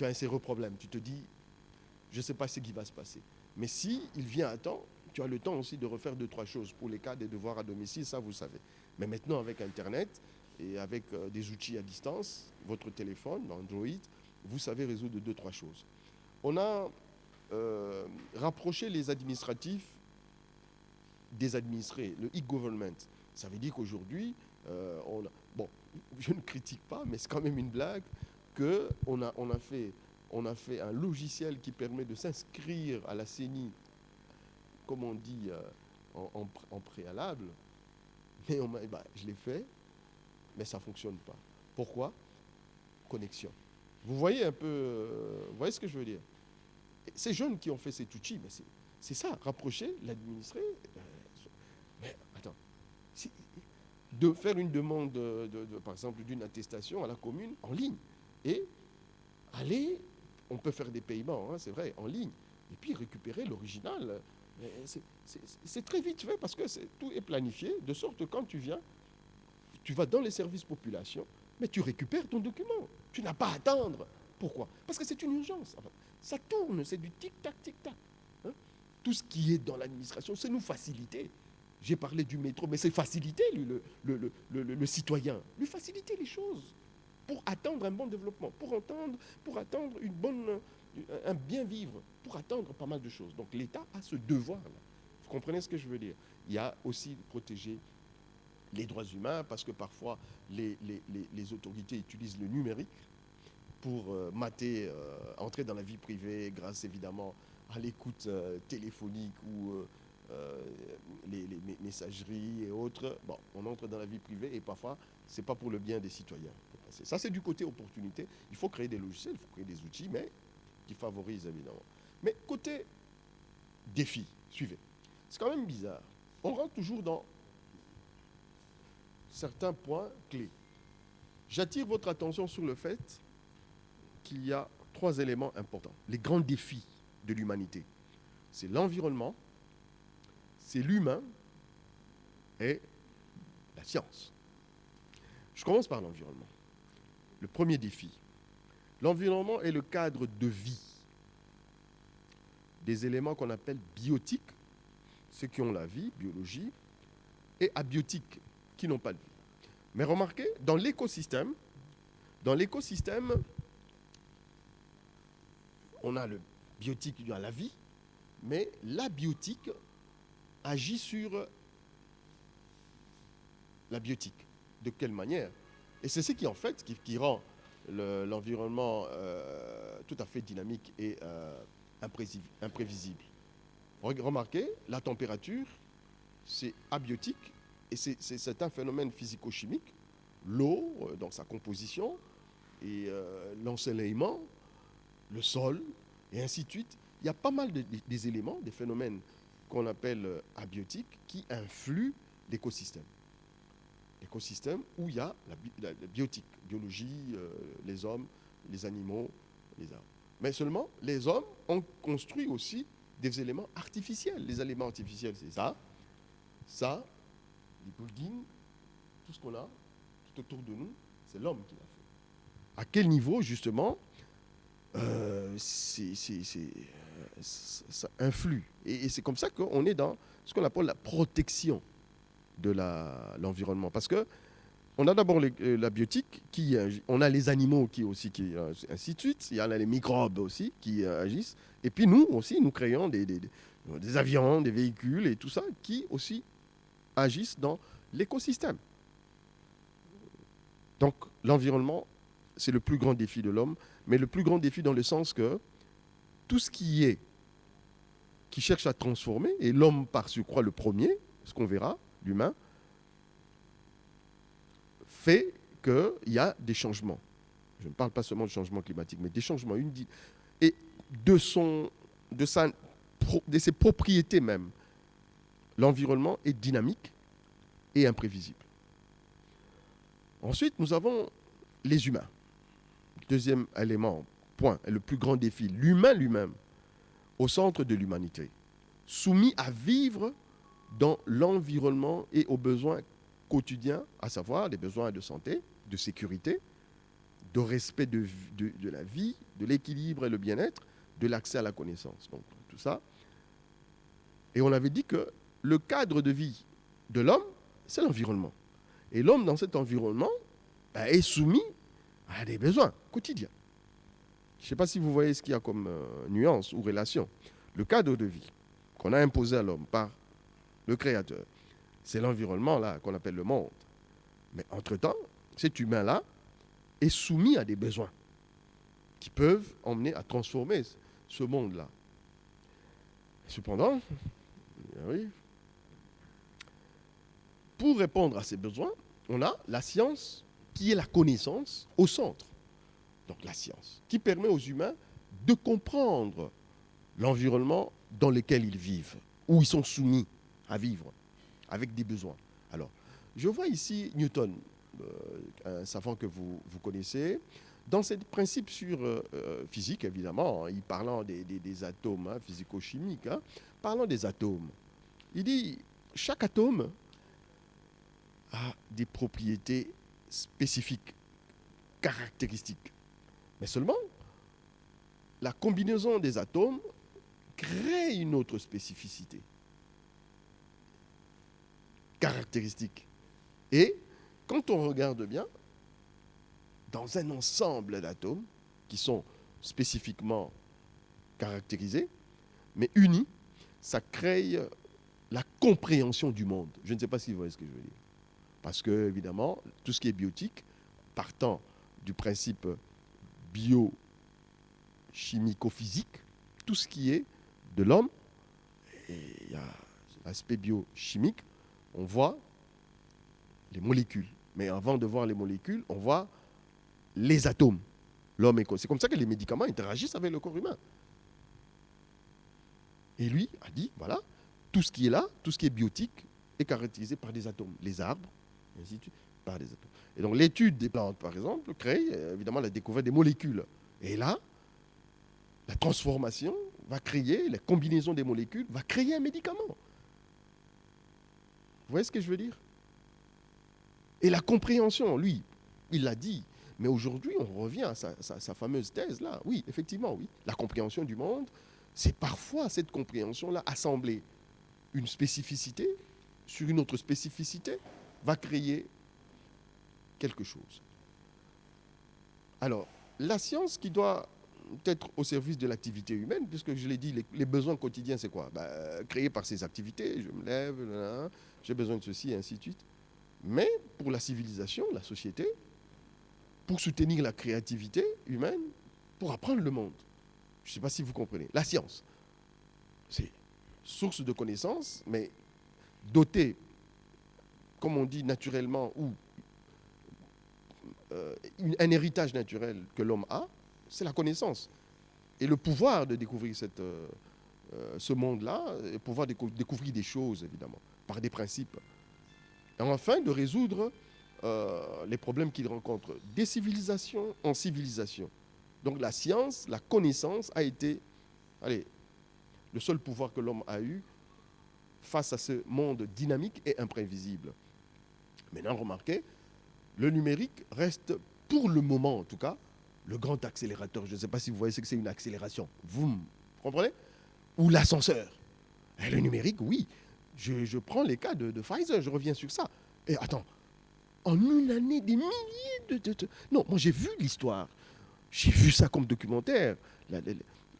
as un sérieux problème. Tu te dis, je ne sais pas ce qui va se passer. Mais si il vient à temps, tu as le temps aussi de refaire 2-3 choses pour les cas des devoirs à domicile, ça vous savez. Mais maintenant, avec Internet et avec des outils à distance, votre téléphone, Android, vous savez résoudre 2-3 choses. On a rapproché les administratifs des administrés, le e-government. Ça veut dire qu'aujourd'hui, bon, je ne critique pas, mais c'est quand même une blague, qu'on a fait un logiciel qui permet de s'inscrire à la CENI, comme on dit, en préalable. Mais je l'ai fait, mais ça ne fonctionne pas. Pourquoi? Connexion. Vous voyez un peu, vous voyez ce que je veux dire? Ces jeunes qui ont fait cet outil, mais c'est ça, rapprocher l'administré. Mais attends, de faire une demande, par exemple, d'une attestation à la commune en ligne. Et aller, on peut faire des paiements, hein, c'est vrai, en ligne. Et puis récupérer l'original. C'est très vite fait parce que tout est planifié, de sorte que quand tu viens, tu vas dans les services population, mais tu récupères ton document. Tu n'as pas à attendre. Pourquoi? Parce que c'est une urgence. Enfin, ça tourne, c'est du tic-tac, tic-tac. Hein? Tout ce qui est dans l'administration, c'est nous faciliter. J'ai parlé du métro, mais c'est faciliter le citoyen, lui faciliter les choses pour attendre un bon développement, pour attendre un bien vivre, pour attendre pas mal de choses. Donc l'État a ce devoir-là. Vous comprenez ce que je veux dire? Il y a aussi protéger les droits humains, parce que parfois les autorités utilisent le numérique pour entrer dans la vie privée grâce évidemment à l'écoute téléphonique ou les messageries et autres. Bon, on entre dans la vie privée et parfois, ce n'est pas pour le bien des citoyens. Ça, c'est du côté opportunité. Il faut créer des logiciels, il faut créer des outils, mais qui favorisent évidemment. Mais côté défi, suivez. C'est quand même bizarre. On rentre toujours dans certains points clés. J'attire votre attention sur le fait qu'il y a 3 éléments importants. Les grands défis de l'humanité. C'est l'environnement, c'est l'humain et la science. Je commence par l'environnement. Le premier défi. L'environnement est le cadre de vie des éléments qu'on appelle biotiques, ceux qui ont la vie, biologie, et abiotiques, qui n'ont pas de vie. Mais remarquez, dans l'écosystème, on a le biotique qui a la vie, mais l'abiotique agit sur la biotique. De quelle manière? Et c'est ce qui, en fait, qui rend l'environnement tout à fait dynamique et imprévisible. Remarquez, la température, c'est abiotique, et c'est un phénomène physico-chimique. L'eau, dans sa composition, et l'ensoleillement, le sol, et ainsi de suite. Il y a pas mal des éléments, des phénomènes qu'on appelle abiotiques, qui influent l'écosystème. L'écosystème où il y a la biotique, biologie, les hommes, les animaux, les arbres. Mais seulement, les hommes ont construit aussi des éléments artificiels. Les éléments artificiels, c'est ça, les buildings, tout ce qu'on a, tout autour de nous, c'est l'homme qui l'a fait. À quel niveau, justement, ça influe. Et c'est comme ça qu'on est dans ce qu'on appelle la protection de l'environnement. Parce que On a d'abord la biotique, on a les animaux ainsi de suite. Il y en a les microbes aussi qui agissent. Et puis nous aussi, nous créons des avions, des véhicules et tout ça qui aussi agissent dans l'écosystème. Donc l'environnement, c'est le plus grand défi de l'homme, mais le plus grand défi dans le sens que tout ce qui cherche à transformer, et l'homme par surcroît le premier, ce qu'on verra, l'humain, fait qu'il y a des changements. Je ne parle pas seulement de changement climatique, mais des changements. Et de ses propriétés même. L'environnement est dynamique et imprévisible. Ensuite, nous avons les humains. Deuxième élément, point, et le plus grand défi, l'humain lui-même, au centre de l'humanité, soumis à vivre dans l'environnement et aux besoins quotidiens, à savoir les besoins de santé, de sécurité, de respect de la vie, de l'équilibre et le bien-être, de l'accès à la connaissance. Donc, tout ça. Et on avait dit que le cadre de vie de l'homme, c'est l'environnement. Et l'homme, dans cet environnement, est soumis à des besoins quotidiens. Je ne sais pas si vous voyez ce qu'il y a comme nuance ou relation. Le cadre de vie qu'on a imposé à l'homme par le Créateur, c'est l'environnement là qu'on appelle le monde. Mais entre-temps, cet humain-là est soumis à des besoins qui peuvent emmener à transformer ce monde-là. Cependant, oui, pour répondre à ces besoins, on a la science qui est la connaissance au centre. Donc la science qui permet aux humains de comprendre l'environnement dans lequel ils vivent, où ils sont soumis à vivre, avec des besoins. Alors, je vois ici Newton, un savant que vous connaissez, dans ces principes sur physique, évidemment, il parlant des atomes physico-chimiques, parlant des atomes. Il dit, chaque atome a des propriétés spécifiques, caractéristiques. Mais seulement, la combinaison des atomes crée une autre spécificité, caractéristique. Et quand on regarde bien, dans un ensemble d'atomes qui sont spécifiquement caractérisés, mais unis, ça crée la compréhension du monde. Je ne sais pas si vous voyez ce que je veux dire. Parce que, évidemment, tout ce qui est biotique, partant du principe bio-chimico-physique, tout ce qui est de l'homme, et il y a l'aspect biochimique, on voit les molécules. Mais avant de voir les molécules, on voit les atomes. C'est comme ça que les médicaments interagissent avec le corps humain. Et lui a dit, voilà, tout ce qui est là, tout ce qui est biotique, est caractérisé par des atomes. Les arbres, et ainsi de suite, par des atomes. Et donc l'étude des plantes, par exemple, crée évidemment la découverte des molécules. Et là, la transformation va créer, la combinaison des molécules va créer un médicament. Vous voyez ce que je veux dire? Et la compréhension, lui, il l'a dit. Mais aujourd'hui, on revient à sa fameuse thèse là. Oui, effectivement, oui. La compréhension du monde, c'est parfois cette compréhension-là, assembler une spécificité sur une autre spécificité, va créer quelque chose. Alors, la science qui doit être au service de l'activité humaine, puisque je l'ai dit, les besoins quotidiens, c'est quoi? Créés par ces activités, je me lève, j'ai besoin de ceci, et ainsi de suite. Mais pour la civilisation, la société, pour soutenir la créativité humaine, pour apprendre le monde. Je ne sais pas si vous comprenez. La science, c'est source de connaissances, mais dotée, comme on dit naturellement, ou un héritage naturel que l'homme a, c'est la connaissance. Et le pouvoir de découvrir ce monde-là, et pouvoir découvrir des choses, évidemment, par des principes. Et enfin, de résoudre les problèmes qu'il rencontre des civilisations en civilisation. Donc la science, la connaissance a été le seul pouvoir que l'homme a eu face à ce monde dynamique et imprévisible. Maintenant, remarquez, le numérique reste, pour le moment en tout cas, le grand accélérateur. Je ne sais pas si vous voyez ce que c'est une accélération. Vous comprenez? Ou l'ascenseur. Et le numérique, oui. Je prends les cas de Pfizer, je reviens sur ça. Et attends, En une année, des milliers Non, moi j'ai vu l'histoire. J'ai vu ça comme documentaire.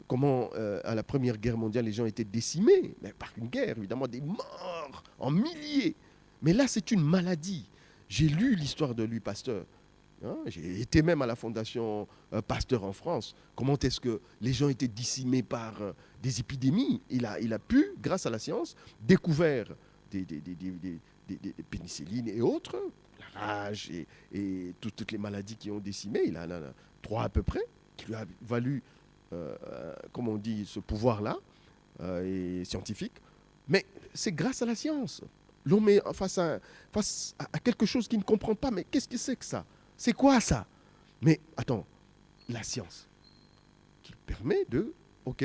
Comment, à la Première Guerre mondiale, les gens étaient décimés. Mais par une guerre, évidemment, des morts en milliers. Mais là, c'est une maladie. J'ai lu l'histoire de Louis Pasteur. Hein, j'ai été même à la Fondation Pasteur en France. Comment est-ce que les gens étaient décimés par des épidémies. Il a pu, grâce à la science, découvrir des pénicillines et autres, la rage et toutes les maladies qui ont décimé. Il en a 3 à peu près, qui lui a valu, comme on dit, ce pouvoir-là, et scientifique. Mais c'est grâce à la science. L'homme est face à quelque chose qu'il ne comprend pas. Mais qu'est-ce que c'est que ça? C'est quoi ça? Mais attends, la science qui permet de, ok,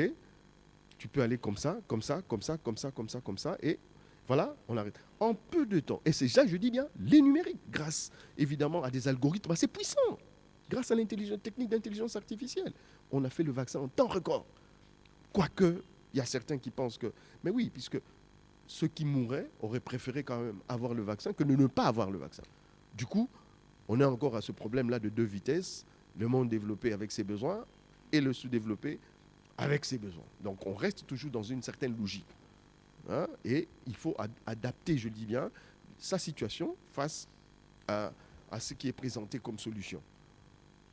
tu peux aller comme ça, comme ça, comme ça, comme ça, comme ça, comme ça, et voilà, on arrête. En peu de temps. Et c'est ça, je dis bien, les numériques, grâce évidemment à des algorithmes assez puissants, grâce à l'intelligence technique d'intelligence artificielle, on a fait le vaccin en temps record. Quoique, il y a certains qui pensent que, mais oui, puisque ceux qui mourraient auraient préféré quand même avoir le vaccin que de ne pas avoir le vaccin. Du coup, on est encore à ce problème-là de 2 vitesses, le monde développé avec ses besoins et le sous-développé avec ses besoins. Donc on reste toujours dans une certaine logique. Hein, et il faut adapter, je dis bien, sa situation face à ce qui est présenté comme solution.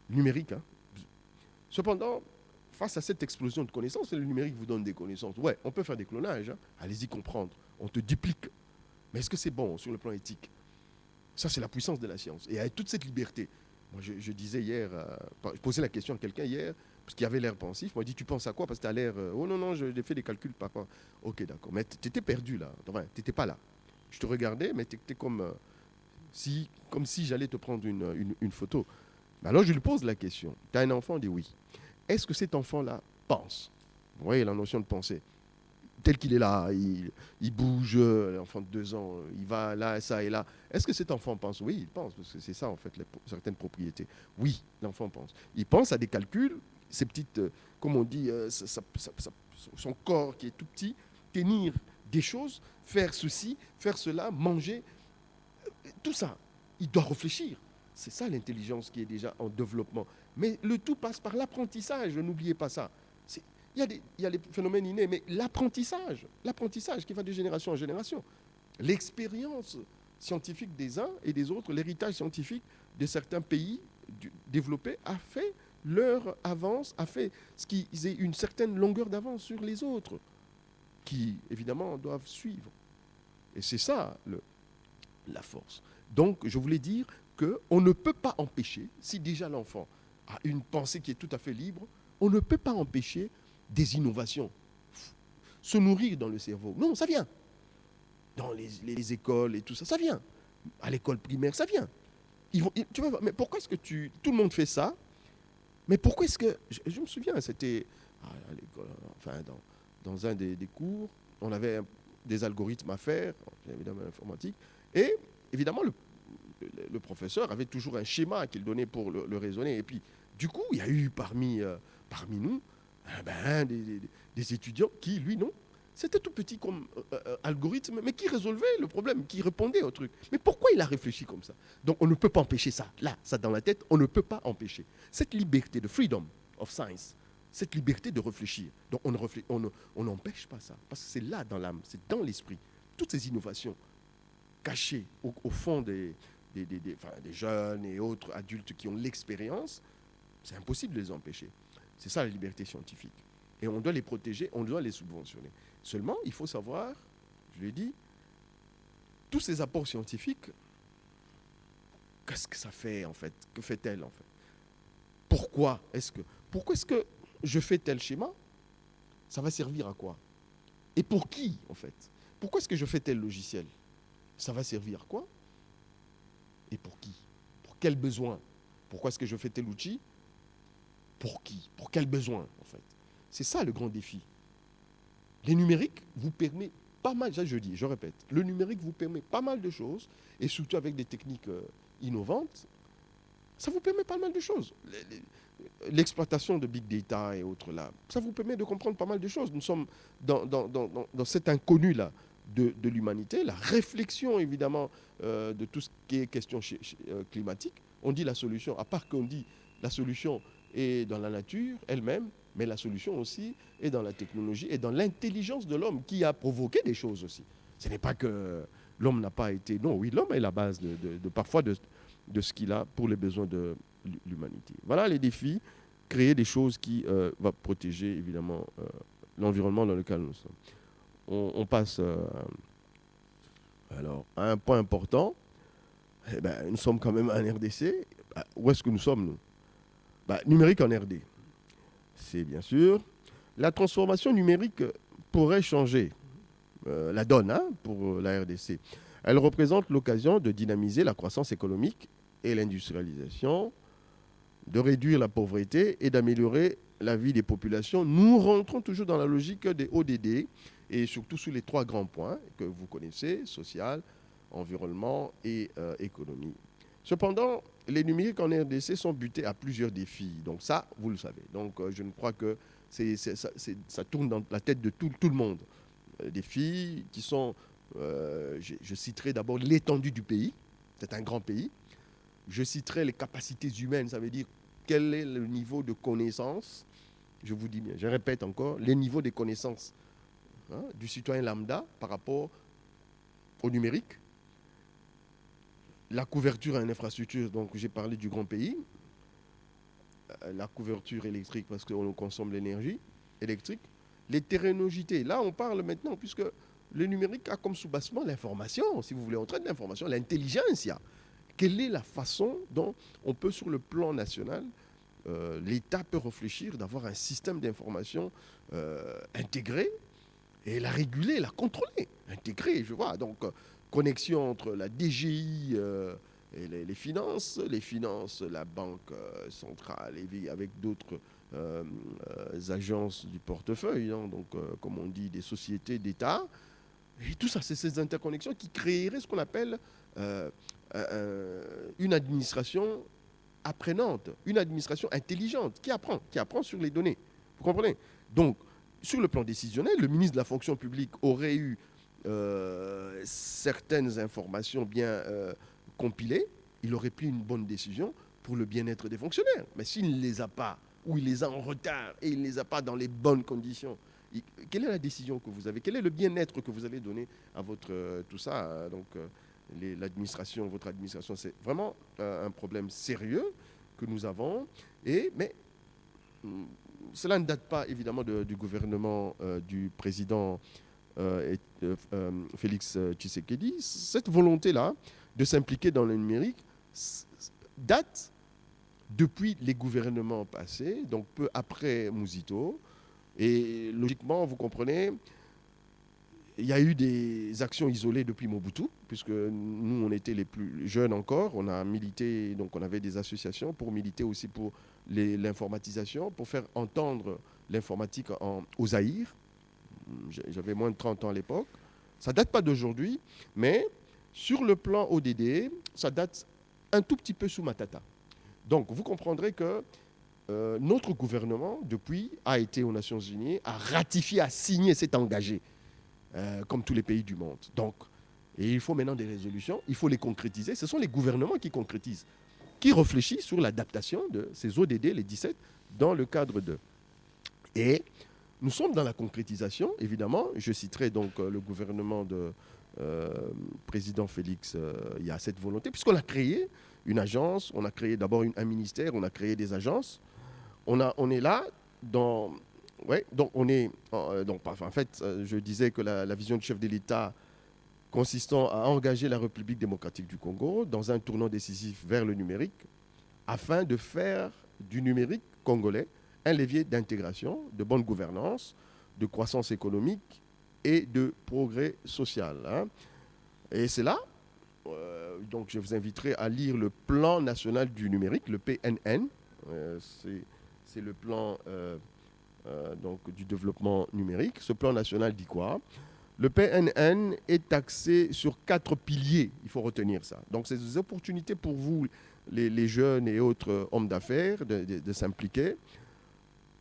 Numérique. Hein. Cependant, face à cette explosion de connaissances, le numérique vous donne des connaissances. Ouais, on peut faire des clonages. Hein. Allez-y comprendre. On te duplique. Mais est-ce que c'est bon sur le plan éthique? Ça, c'est la puissance de la science. Et avec toute cette liberté, moi, je disais hier, je posais la question à quelqu'un hier, parce qu'il avait l'air pensif. Moi, il dit, tu penses à quoi? Parce que tu as l'air, oh non, j'ai fait des calculs, papa. Ok, d'accord. Mais tu étais perdu là. Enfin, tu n'étais pas là. Je te regardais, mais tu étais comme si j'allais te prendre une photo. Alors, je lui pose la question. Tu as un enfant? Il dit oui. Est-ce que cet enfant-là pense? Vous voyez la notion de penser. Tel qu'il est là, il bouge, l'enfant de 2 ans, il va là, ça et là. Est-ce que cet enfant pense? Oui, il pense, parce que c'est ça en fait, certaines propriétés. Oui, l'enfant pense. Il pense à des calculs, ces petites, comme on dit, son corps qui est tout petit, tenir des choses, faire ceci, faire cela, manger, tout ça. Il doit réfléchir. C'est ça l'intelligence qui est déjà en développement. Mais le tout passe par l'apprentissage, n'oubliez pas ça. Il y a les phénomènes innés, mais l'apprentissage qui va de génération en génération. L'expérience scientifique des uns et des autres, l'héritage scientifique de certains pays développés a fait leur avance, a fait ce qu'ils aient une certaine longueur d'avance sur les autres, qui évidemment doivent suivre. Et c'est ça la force. Donc je voulais dire qu'on ne peut pas empêcher, si déjà l'enfant a une pensée qui est tout à fait libre, on ne peut pas empêcher des innovations, se nourrir dans le cerveau. Non, ça vient. Dans les écoles et tout ça, ça vient. À l'école primaire, ça vient. Tu vas voir, mais pourquoi est-ce que tout le monde fait ça? Mais pourquoi est-ce que... Je me souviens, c'était à l'école, enfin, dans un des cours, on avait des algorithmes à faire, évidemment l'informatique, et évidemment le professeur avait toujours un schéma qu'il donnait pour le raisonner. Et puis, du coup, il y a eu parmi nous des étudiants qui, lui, non, c'était tout petit comme algorithme, mais qui résolvait le problème, qui répondait au truc. Mais pourquoi il a réfléchi comme ça? Donc on ne peut pas empêcher ça. Là, ça dans la tête, on ne peut pas empêcher. Cette liberté de freedom of science, cette liberté de réfléchir. Donc on n'empêche pas ça, parce que c'est là dans l'âme, c'est dans l'esprit. Toutes ces innovations cachées au fond des jeunes et autres adultes qui ont l'expérience, c'est impossible de les empêcher. C'est ça la liberté scientifique. Et on doit les protéger, on doit les subventionner. Seulement, il faut savoir, je l'ai dit, tous ces apports scientifiques, qu'est-ce que ça fait en fait? Que fait-elle en fait? Pourquoi est-ce que je fais tel schéma? Ça va servir à quoi? Et pour qui en fait? Pourquoi est-ce que je fais tel logiciel? Ça va servir à quoi? Et pour qui? Pour quel besoin? Pourquoi est-ce que je fais tel outil? Pour qui? Pour quel besoin, en fait? C'est ça le grand défi. Les numériques vous permettent pas mal, je répète, le numérique vous permet pas mal de choses, et surtout avec des techniques innovantes, ça vous permet pas mal de choses. L'exploitation de big data et autres là, ça vous permet de comprendre pas mal de choses. Nous sommes dans cet inconnu là. de l'humanité, la réflexion évidemment de tout ce qui est question climatique. On dit la solution, à part qu'on dit la solution est dans la nature elle-même, mais la solution aussi est dans la technologie et dans l'intelligence de l'homme qui a provoqué des choses aussi. Ce n'est pas que l'homme n'a pas été... Non, oui, l'homme est la base parfois de ce qu'il a pour les besoins de l'humanité. Voilà les défis, créer des choses qui vont protéger évidemment l'environnement dans lequel nous sommes. On passe alors, à un point important. Eh ben, nous sommes quand même en RDC. Où est-ce que nous sommes, nous? Numérique en RD. C'est bien sûr. La transformation numérique pourrait changer la donne pour la RDC. Elle représente l'occasion de dynamiser la croissance économique et l'industrialisation, de réduire la pauvreté et d'améliorer la vie des populations. Nous rentrons toujours dans la logique des ODD et surtout sur les 3 grands points que vous connaissez, social, environnement et économie. Cependant, les numériques en RDC sont butés à plusieurs défis. Donc ça, vous le savez. Donc je ne crois que ça tourne dans la tête de tout le monde. Défis qui sont, je citerai d'abord l'étendue du pays. C'est un grand pays. Je citerai les capacités humaines. Ça veut dire quel est le niveau de connaissance. Je vous dis bien, je répète encore, les niveaux de connaissances du citoyen lambda par rapport au numérique. La couverture en infrastructure, donc j'ai parlé du grand pays. La couverture électrique parce qu'on consomme l'énergie électrique. L'hétérogénéité, là on parle maintenant, puisque le numérique a comme sous-bassement l'information, si vous voulez, on traite l'information, l'intelligence. Quelle est la façon dont on peut, sur le plan national, l'État peut réfléchir d'avoir un système d'information intégré et la réguler, la contrôler, intégré, je vois. Donc, connexion entre la DGI et les finances, la banque centrale, et avec d'autres agences du portefeuille, donc, comme on dit, des sociétés d'État. Et tout ça, c'est ces interconnexions qui créeraient ce qu'on appelle une administration apprenante, une administration intelligente, qui apprend sur les données. Vous comprenez? Donc, sur le plan décisionnel, le ministre de la fonction publique aurait eu certaines informations bien compilées, il aurait pris une bonne décision pour le bien-être des fonctionnaires. Mais s'il ne les a pas, ou il les a en retard, et il ne les a pas dans les bonnes conditions, quelle est la décision que vous avez? Quel est le bien-être que vous allez donner à votre tout ça donc, l'administration, votre administration, c'est vraiment un problème sérieux que nous avons. Mais cela ne date pas évidemment du gouvernement du président Félix Tshisekedi. Cette volonté-là de s'impliquer dans le numérique date depuis les gouvernements passés, donc peu après Mouzito. Et logiquement, vous comprenez, il y a eu des actions isolées depuis Mobutu, puisque nous, on était les plus jeunes encore. On a milité, donc on avait des associations pour militer aussi pour l'informatisation, pour faire entendre l'informatique au Zaïre. J'avais moins de 30 ans à l'époque. Ça ne date pas d'aujourd'hui, mais sur le plan ODD, ça date un tout petit peu sous Matata. Donc, vous comprendrez que notre gouvernement, depuis, a été aux Nations Unies, a ratifié, a signé, s'est engagé, comme tous les pays du monde. Donc, et il faut maintenant des résolutions, il faut les concrétiser. Ce sont les gouvernements qui concrétisent, qui réfléchissent sur l'adaptation de ces ODD, les 17, dans le cadre de... Et nous sommes dans la concrétisation, évidemment. Je citerai donc le gouvernement de président Félix. Il y a cette volonté, puisqu'on a créé une agence, on a créé d'abord un ministère, on a créé des agences. On est là dans... Ouais, donc on est... donc, en fait, je disais que la vision du chef de l'État consistant à engager la République démocratique du Congo dans un tournant décisif vers le numérique, afin de faire du numérique congolais un levier d'intégration, de bonne gouvernance, de croissance économique et de progrès social. Et c'est là, donc je vous inviterai à lire le plan national du numérique, le PNN. C'est le plan donc, du développement numérique. Ce plan national dit quoi? Le PNN est axé sur 4 piliers, il faut retenir ça. Donc c'est des opportunités pour vous, les jeunes et autres hommes d'affaires, de s'impliquer.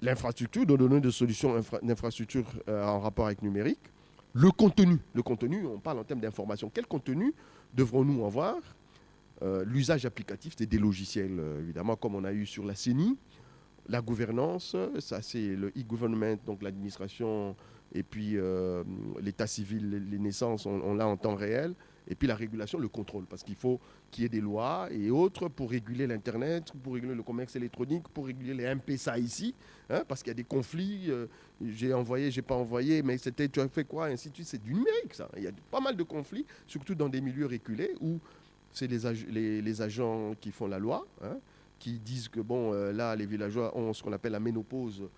L'infrastructure, de donner des solutions d'infrastructure en rapport avec le numérique. Le contenu, on parle en termes d'information. Quel contenu devrons-nous avoir? L'usage applicatif, c'est des logiciels, évidemment, comme on a eu sur la CENI. La gouvernance, ça c'est le e-government, donc l'administration, et puis l'état civil, les naissances, on l'a en temps réel. Et puis la régulation, le contrôle, parce qu'il faut qu'il y ait des lois et autres pour réguler l'Internet, pour réguler le commerce électronique, pour réguler les MPSA ici, hein, parce qu'il y a des conflits, j'ai envoyé, j'ai pas envoyé, mais c'était tu as fait quoi, et ainsi de suite. C'est du numérique, ça. Il y a pas mal de conflits, surtout dans des milieux reculés où c'est les agents qui font la loi, hein, qui disent que bon, là, les villageois ont ce qu'on appelle la ménopause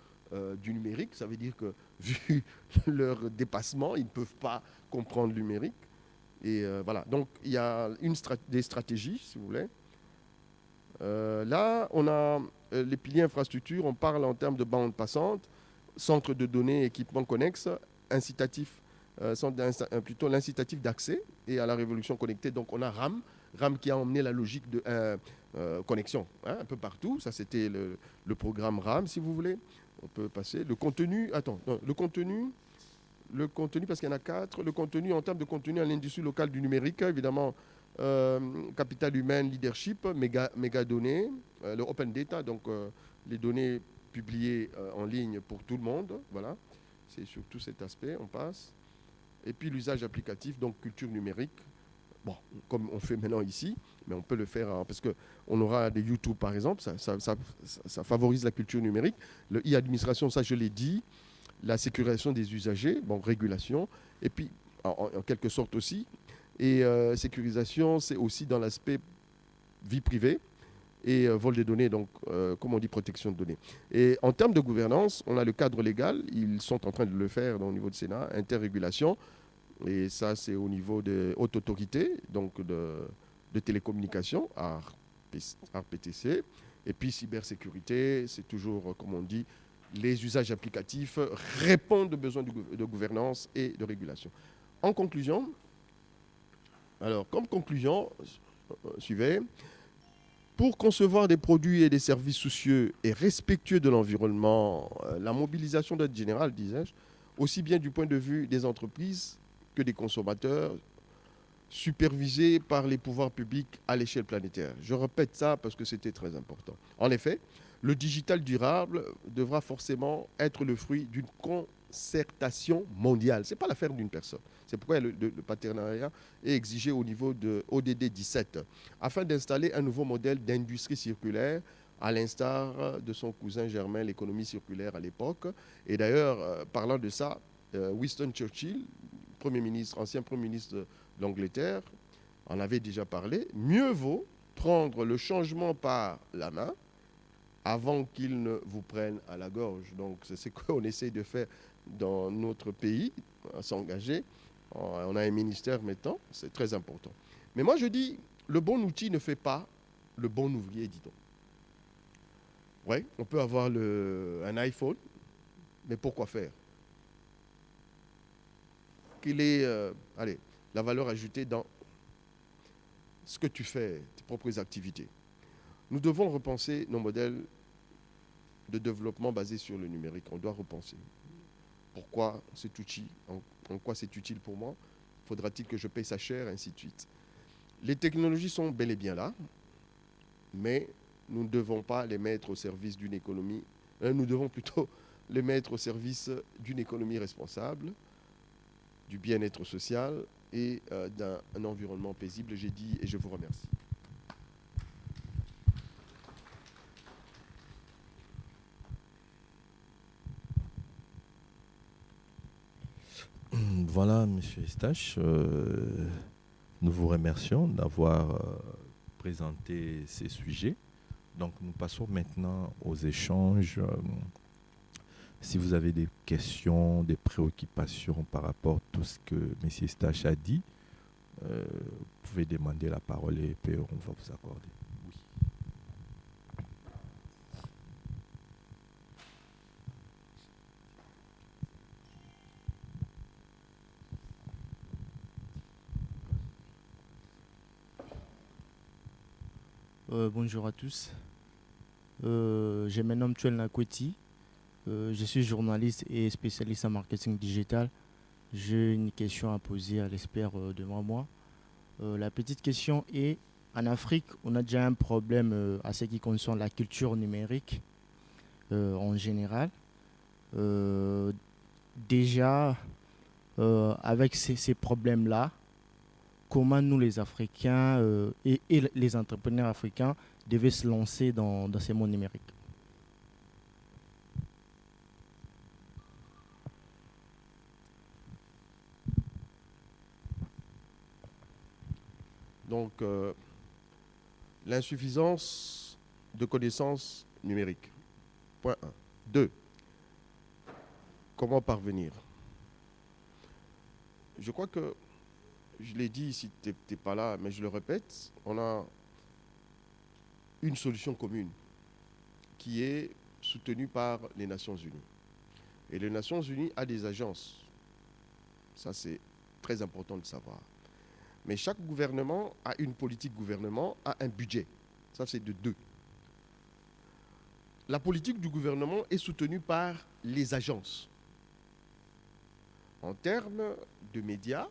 du numérique. Ça veut dire que, vu leur dépassement, ils ne peuvent pas comprendre le numérique. Et voilà. Donc, il y a des stratégies, si vous voulez. Là, on a les piliers infrastructures. On parle en termes de bande passante, centre de données, équipements connexes, incitatif, plutôt l'incitatif d'accès et à la révolution connectée. Donc, on a RAM qui a emmené la logique de connexion, hein, un peu partout. Ça, c'était le programme RAM, si vous voulez. On peut passer. Le contenu, parce qu'il y en a 4. Le contenu, en termes de contenu à l'industrie locale du numérique, évidemment, capital humain, leadership, méga données, le open data, donc les données publiées en ligne pour tout le monde. Voilà, c'est surtout cet aspect, on passe. Et puis l'usage applicatif, donc culture numérique. Bon, comme on fait maintenant ici, mais on peut le faire parce qu'on aura des YouTube par exemple, ça favorise la culture numérique. Le e-administration, ça je l'ai dit, la sécurisation des usagers, bon, régulation, et puis en quelque sorte aussi, et sécurisation, c'est aussi dans l'aspect vie privée et vol des données, donc comme on dit, protection de données. Et en termes de gouvernance, on a le cadre légal, ils sont en train de le faire au niveau du Sénat, interrégulation. Et ça, c'est au niveau de haute autorité, donc de télécommunications, ARPTC. Et puis cybersécurité, c'est toujours, comme on dit, les usages applicatifs répondent aux besoins de gouvernance et de régulation. En conclusion, alors comme conclusion, suivez, pour concevoir des produits et des services soucieux et respectueux de l'environnement, la mobilisation d'aide générale, disais-je, aussi bien du point de vue des entreprises que des consommateurs, supervisés par les pouvoirs publics à l'échelle planétaire. Je répète ça parce que c'était très important. En effet, le digital durable devra forcément être le fruit d'une concertation mondiale. Ce n'est pas l'affaire d'une personne. C'est pourquoi le partenariat est exigé au niveau de ODD 17, afin d'installer un nouveau modèle d'industrie circulaire, à l'instar de son cousin germain, l'économie circulaire à l'époque. Et d'ailleurs, parlant de ça, Winston Churchill, ancien Premier ministre de l'Angleterre, en avait déjà parlé. Mieux vaut prendre le changement par la main avant qu'il ne vous prenne à la gorge. Donc, c'est ce qu'on essaie de faire dans notre pays, s'engager. On a un ministère maintenant, c'est très important. Mais moi, je dis, le bon outil ne fait pas le bon ouvrier, dit-on. Oui, on peut avoir un iPhone, mais pourquoi faire? Quelle est la valeur ajoutée dans ce que tu fais, tes propres activités? Nous devons repenser nos modèles de développement basés sur le numérique. On doit repenser. Pourquoi cet outil? En quoi c'est utile pour moi? Faudra-t-il que je paye sa chère? Ainsi de suite. Les technologies sont bel et bien là, mais nous ne devons pas les mettre au service d'une économie. Nous devons plutôt les mettre au service d'une économie responsable, du bien-être social et d'un environnement paisible. J'ai dit et je vous remercie. Voilà, Monsieur Estache, nous vous remercions d'avoir présenté ces sujets. Donc, nous passons maintenant aux échanges. Si vous avez des questions, des préoccupations par rapport à tout ce que M. Estache a dit, vous pouvez demander la parole et puis on va vous accorder. Oui. Bonjour à tous. Je me nomme Tuel Nakweti. Je suis journaliste et spécialiste en marketing digital. J'ai une question à poser à l'expert devant moi. La petite question est, en Afrique, on a déjà un problème à ce qui concerne la culture numérique en général. Euh, déjà, avec ces problèmes-là, comment nous, les Africains et les entrepreneurs africains devaient se lancer dans ces mondes numériques? Donc, l'insuffisance de connaissances numériques. Point 1. 2. Comment parvenir? Je crois que, je l'ai dit si tu n'es pas là, mais je le répète, on a une solution commune qui est soutenue par les Nations Unies. Et les Nations Unies a des agences. Ça, c'est très important de savoir. Mais chaque gouvernement a une politique gouvernement, a un budget. Ça, c'est de 2. La politique du gouvernement est soutenue par les agences. En termes de médias,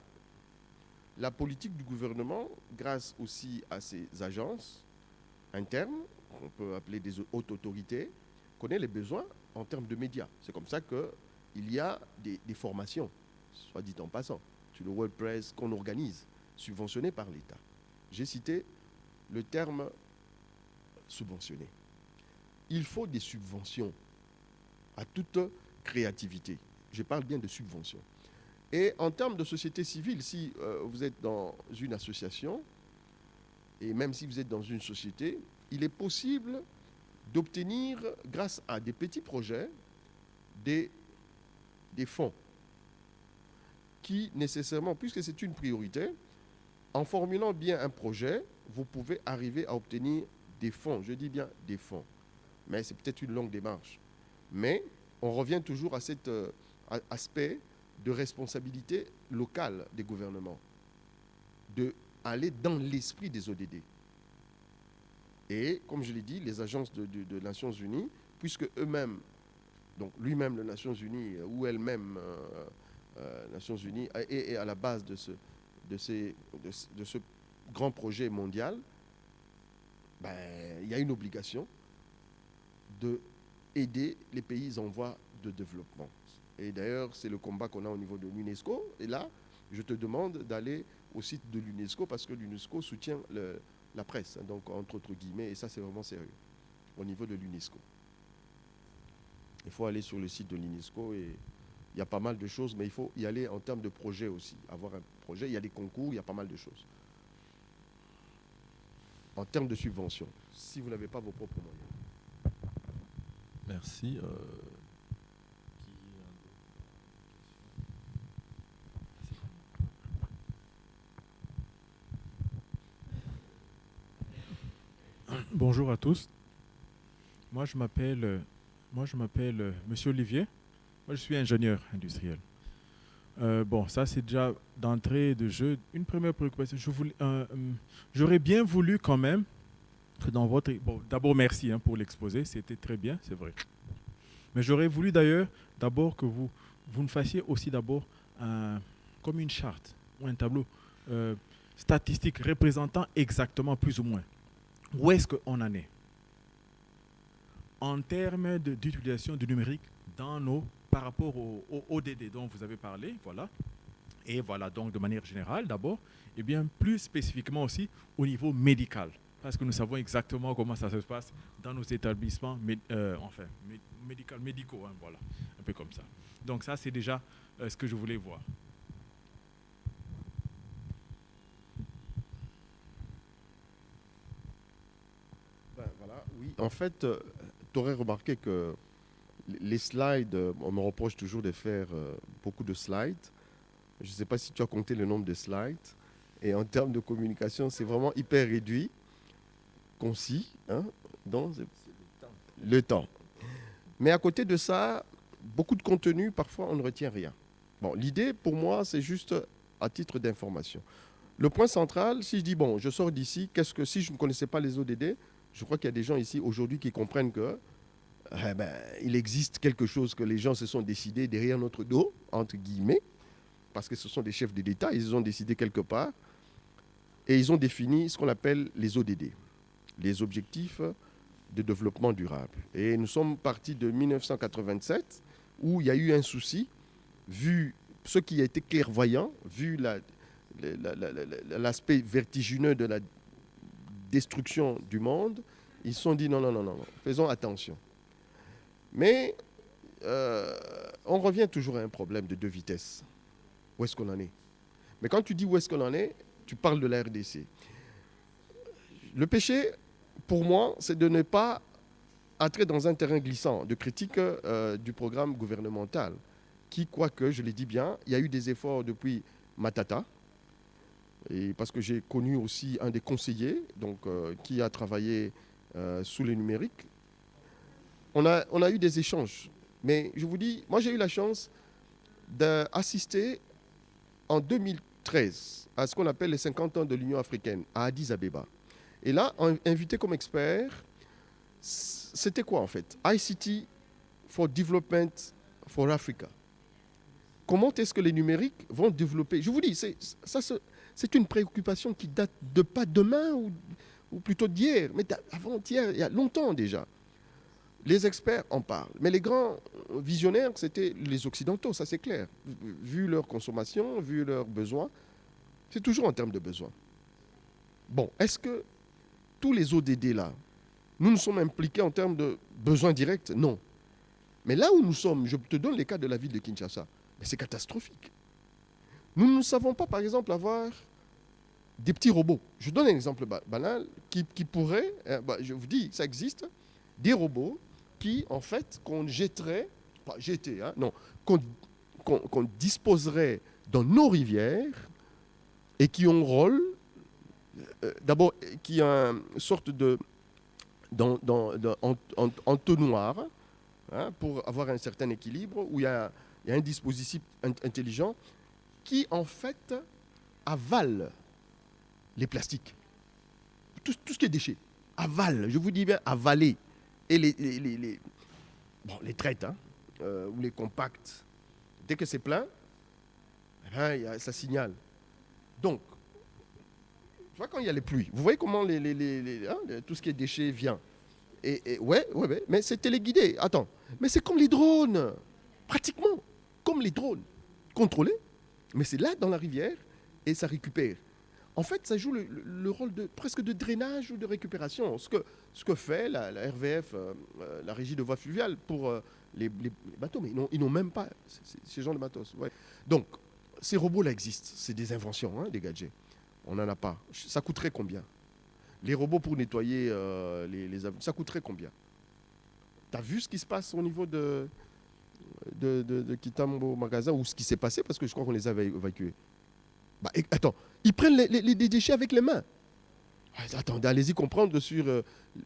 la politique du gouvernement, grâce aussi à ces agences internes, qu'on peut appeler des hautes autorités, connaît les besoins en termes de médias. C'est comme ça qu'il y a des formations, soit dit en passant, sur le WordPress qu'on organise, subventionnées par l'État. J'ai cité le terme subventionné. Il faut des subventions à toute créativité. Je parle bien de subventions. Et en termes de société civile, si vous êtes dans une association, et même si vous êtes dans une société, il est possible d'obtenir, grâce à des petits projets, des fonds qui, nécessairement, puisque c'est une priorité, en formulant bien un projet, vous pouvez arriver à obtenir des fonds. Je dis bien des fonds. Mais c'est peut-être une longue démarche. Mais on revient toujours à cet aspect de responsabilité locale des gouvernements, d'aller dans l'esprit des ODD. Et, comme je l'ai dit, les agences de Nations Unies, puisque eux-mêmes, donc lui-même, les Nations Unies, ou elle-même, Nations Unies, est à la base de ce grand projet mondial, il y a une obligation d'aider les pays en voie de développement. Et d'ailleurs, c'est le combat qu'on a au niveau de l'UNESCO. Et là, je te demande d'aller au site de l'UNESCO parce que l'UNESCO soutient la presse, hein, donc entre autres guillemets, et ça c'est vraiment sérieux, au niveau de l'UNESCO. Il faut aller sur le site de l'UNESCO et il y a pas mal de choses, mais il faut y aller en termes de projet aussi. Avoir un projet, il y a des concours, il y a pas mal de choses. En termes de subventions, si vous n'avez pas vos propres moyens. Merci. Bonjour à tous. Moi, je m'appelle Monsieur Olivier. Moi, je suis ingénieur industriel. Bon, ça, c'est déjà d'entrée de jeu. Une première préoccupation. J'aurais bien voulu quand même que dans votre... Bon, d'abord, merci pour l'exposé. C'était très bien, c'est vrai. Mais j'aurais voulu d'ailleurs d'abord que vous me fassiez aussi d'abord comme une charte ou un tableau statistique représentant exactement plus ou moins où est-ce qu'on en est en termes d'utilisation du numérique par rapport au ODD dont vous avez parlé, voilà. Et voilà, donc de manière générale d'abord, et bien plus spécifiquement aussi au niveau médical, parce que nous savons exactement comment ça se passe dans nos établissements médicaux, hein, voilà, un peu comme ça. Donc ça, c'est déjà ce que je voulais voir. Voilà, oui. En fait, tu aurais remarqué que les slides, on me reproche toujours de faire beaucoup de slides. Je ne sais pas si tu as compté le nombre de slides. Et en termes de communication, c'est vraiment hyper réduit, concis, hein, dans le temps. Mais à côté de ça, beaucoup de contenu, parfois on ne retient rien. Bon, l'idée pour moi, c'est juste à titre d'information. Le point central, si je dis, bon, je sors d'ici, si je ne connaissais pas les ODD, je crois qu'il y a des gens ici aujourd'hui qui comprennent que il existe quelque chose que les gens se sont décidés derrière notre dos, entre guillemets, parce que ce sont des chefs d'État, ils ont décidé quelque part, et ils ont défini ce qu'on appelle les ODD, les objectifs de développement durable. Et nous sommes partis de 1987, où il y a eu un souci, vu ce qui a été clairvoyant, vu l'aspect vertigineux de la destruction du monde, ils se sont dit non, faisons attention. Mais on revient toujours à un problème de deux vitesses. Où est-ce qu'on en est? Mais quand tu dis où est-ce qu'on en est, tu parles de la RDC. Le péché, pour moi, c'est de ne pas entrer dans un terrain glissant de critique du programme gouvernemental, qui, quoique, je l'ai dit bien, il y a eu des efforts depuis Matata, et parce que j'ai connu aussi un des conseillers qui a travaillé sous le numérique. On a eu des échanges. Mais je vous dis, moi j'ai eu la chance d'assister en 2013 à ce qu'on appelle les 50 ans de l'Union africaine à Addis Abeba. Et là, invité comme expert, c'était quoi en fait? ICT for Development for Africa. Comment est-ce que les numériques vont développer? Je vous dis, c'est une préoccupation qui date de pas demain ou plutôt d'hier, mais avant-hier, il y a longtemps déjà. Les experts en parlent, mais les grands visionnaires, c'était les Occidentaux, ça c'est clair. Vu leur consommation, vu leurs besoins, c'est toujours en termes de besoins. Bon, est-ce que tous les ODD là, nous sommes impliqués en termes de besoins directs? Non. Mais là où nous sommes, je te donne les cas de la ville de Kinshasa, mais c'est catastrophique. Nous ne savons pas, par exemple, avoir des petits robots. Je donne un exemple banal qui pourrait, je vous dis, ça existe, des robots qui, en fait, qu'on jetterait, pas jeter, non, qu'on disposerait dans nos rivières et qui ont rôle, d'abord, qui a une sorte d'entonnoir pour avoir un certain équilibre, où il y a un dispositif intelligent qui, en fait, avale les plastiques. Tout ce qui est déchets. Avale, je vous dis bien, avaler. Et les traites, ou les compacts, dès que c'est plein, ça signale. Donc, tu vois quand il y a les pluies, vous voyez comment tout ce qui est déchets vient. Ouais, mais c'est téléguidé. Attends, mais c'est comme les drones, pratiquement, comme les drones, contrôlés, mais c'est là dans la rivière et ça récupère. En fait, ça joue le rôle presque de drainage ou de récupération. Ce que fait la RVF, la Régie de voies fluviales, pour les bateaux. Mais ils n'ont même pas ces genres de matos. Ouais. Donc, ces robots-là existent. C'est des inventions, des gadgets. On n'en a pas. Ça coûterait combien? Les robots pour nettoyer les avions, ça coûterait combien? Tu as vu ce qui se passe au niveau de Kitambo Magasin, ou ce qui s'est passé, parce que je crois qu'on les avait évacués. Attends, ils prennent les déchets avec les mains. Attendez, allez-y comprendre sur...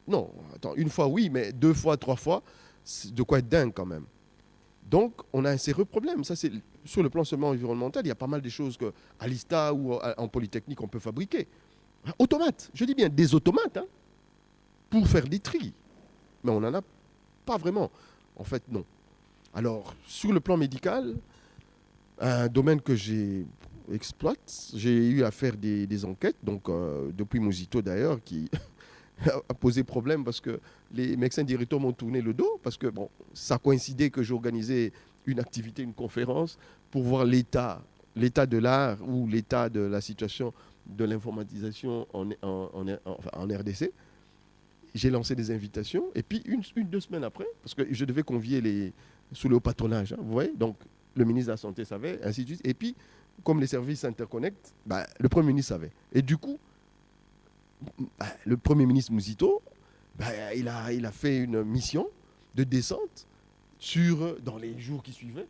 non, attends, une fois oui, mais 2 fois, 3 fois, c'est de quoi être dingue quand même. Donc, on a un sérieux problème. Ça, c'est sur le plan seulement environnemental, il y a pas mal de choses qu'à l'ISTA ou en Polytechnique, on peut fabriquer. Automates, je dis bien des automates, pour faire des tris. Mais on n'en a pas vraiment. En fait, non. Alors, sur le plan médical, un domaine que j'exploite, j'ai eu à faire des enquêtes, donc depuis Mouzito d'ailleurs, qui a posé problème parce que les médecins directeurs m'ont tourné le dos, parce que bon, ça coïncidait que j'organisais une activité, une conférence, pour voir l'état de l'art ou l'état de la situation de l'informatisation en RDC. J'ai lancé des invitations, et puis 2 semaines après, parce que je devais convier sous le haut patronage, vous voyez, donc le ministre de la Santé savait, ainsi de suite, et puis comme les services s'interconnectent, le Premier ministre savait. Et du coup, le Premier ministre Mouzito, il a fait une mission de descente dans les jours qui suivaient,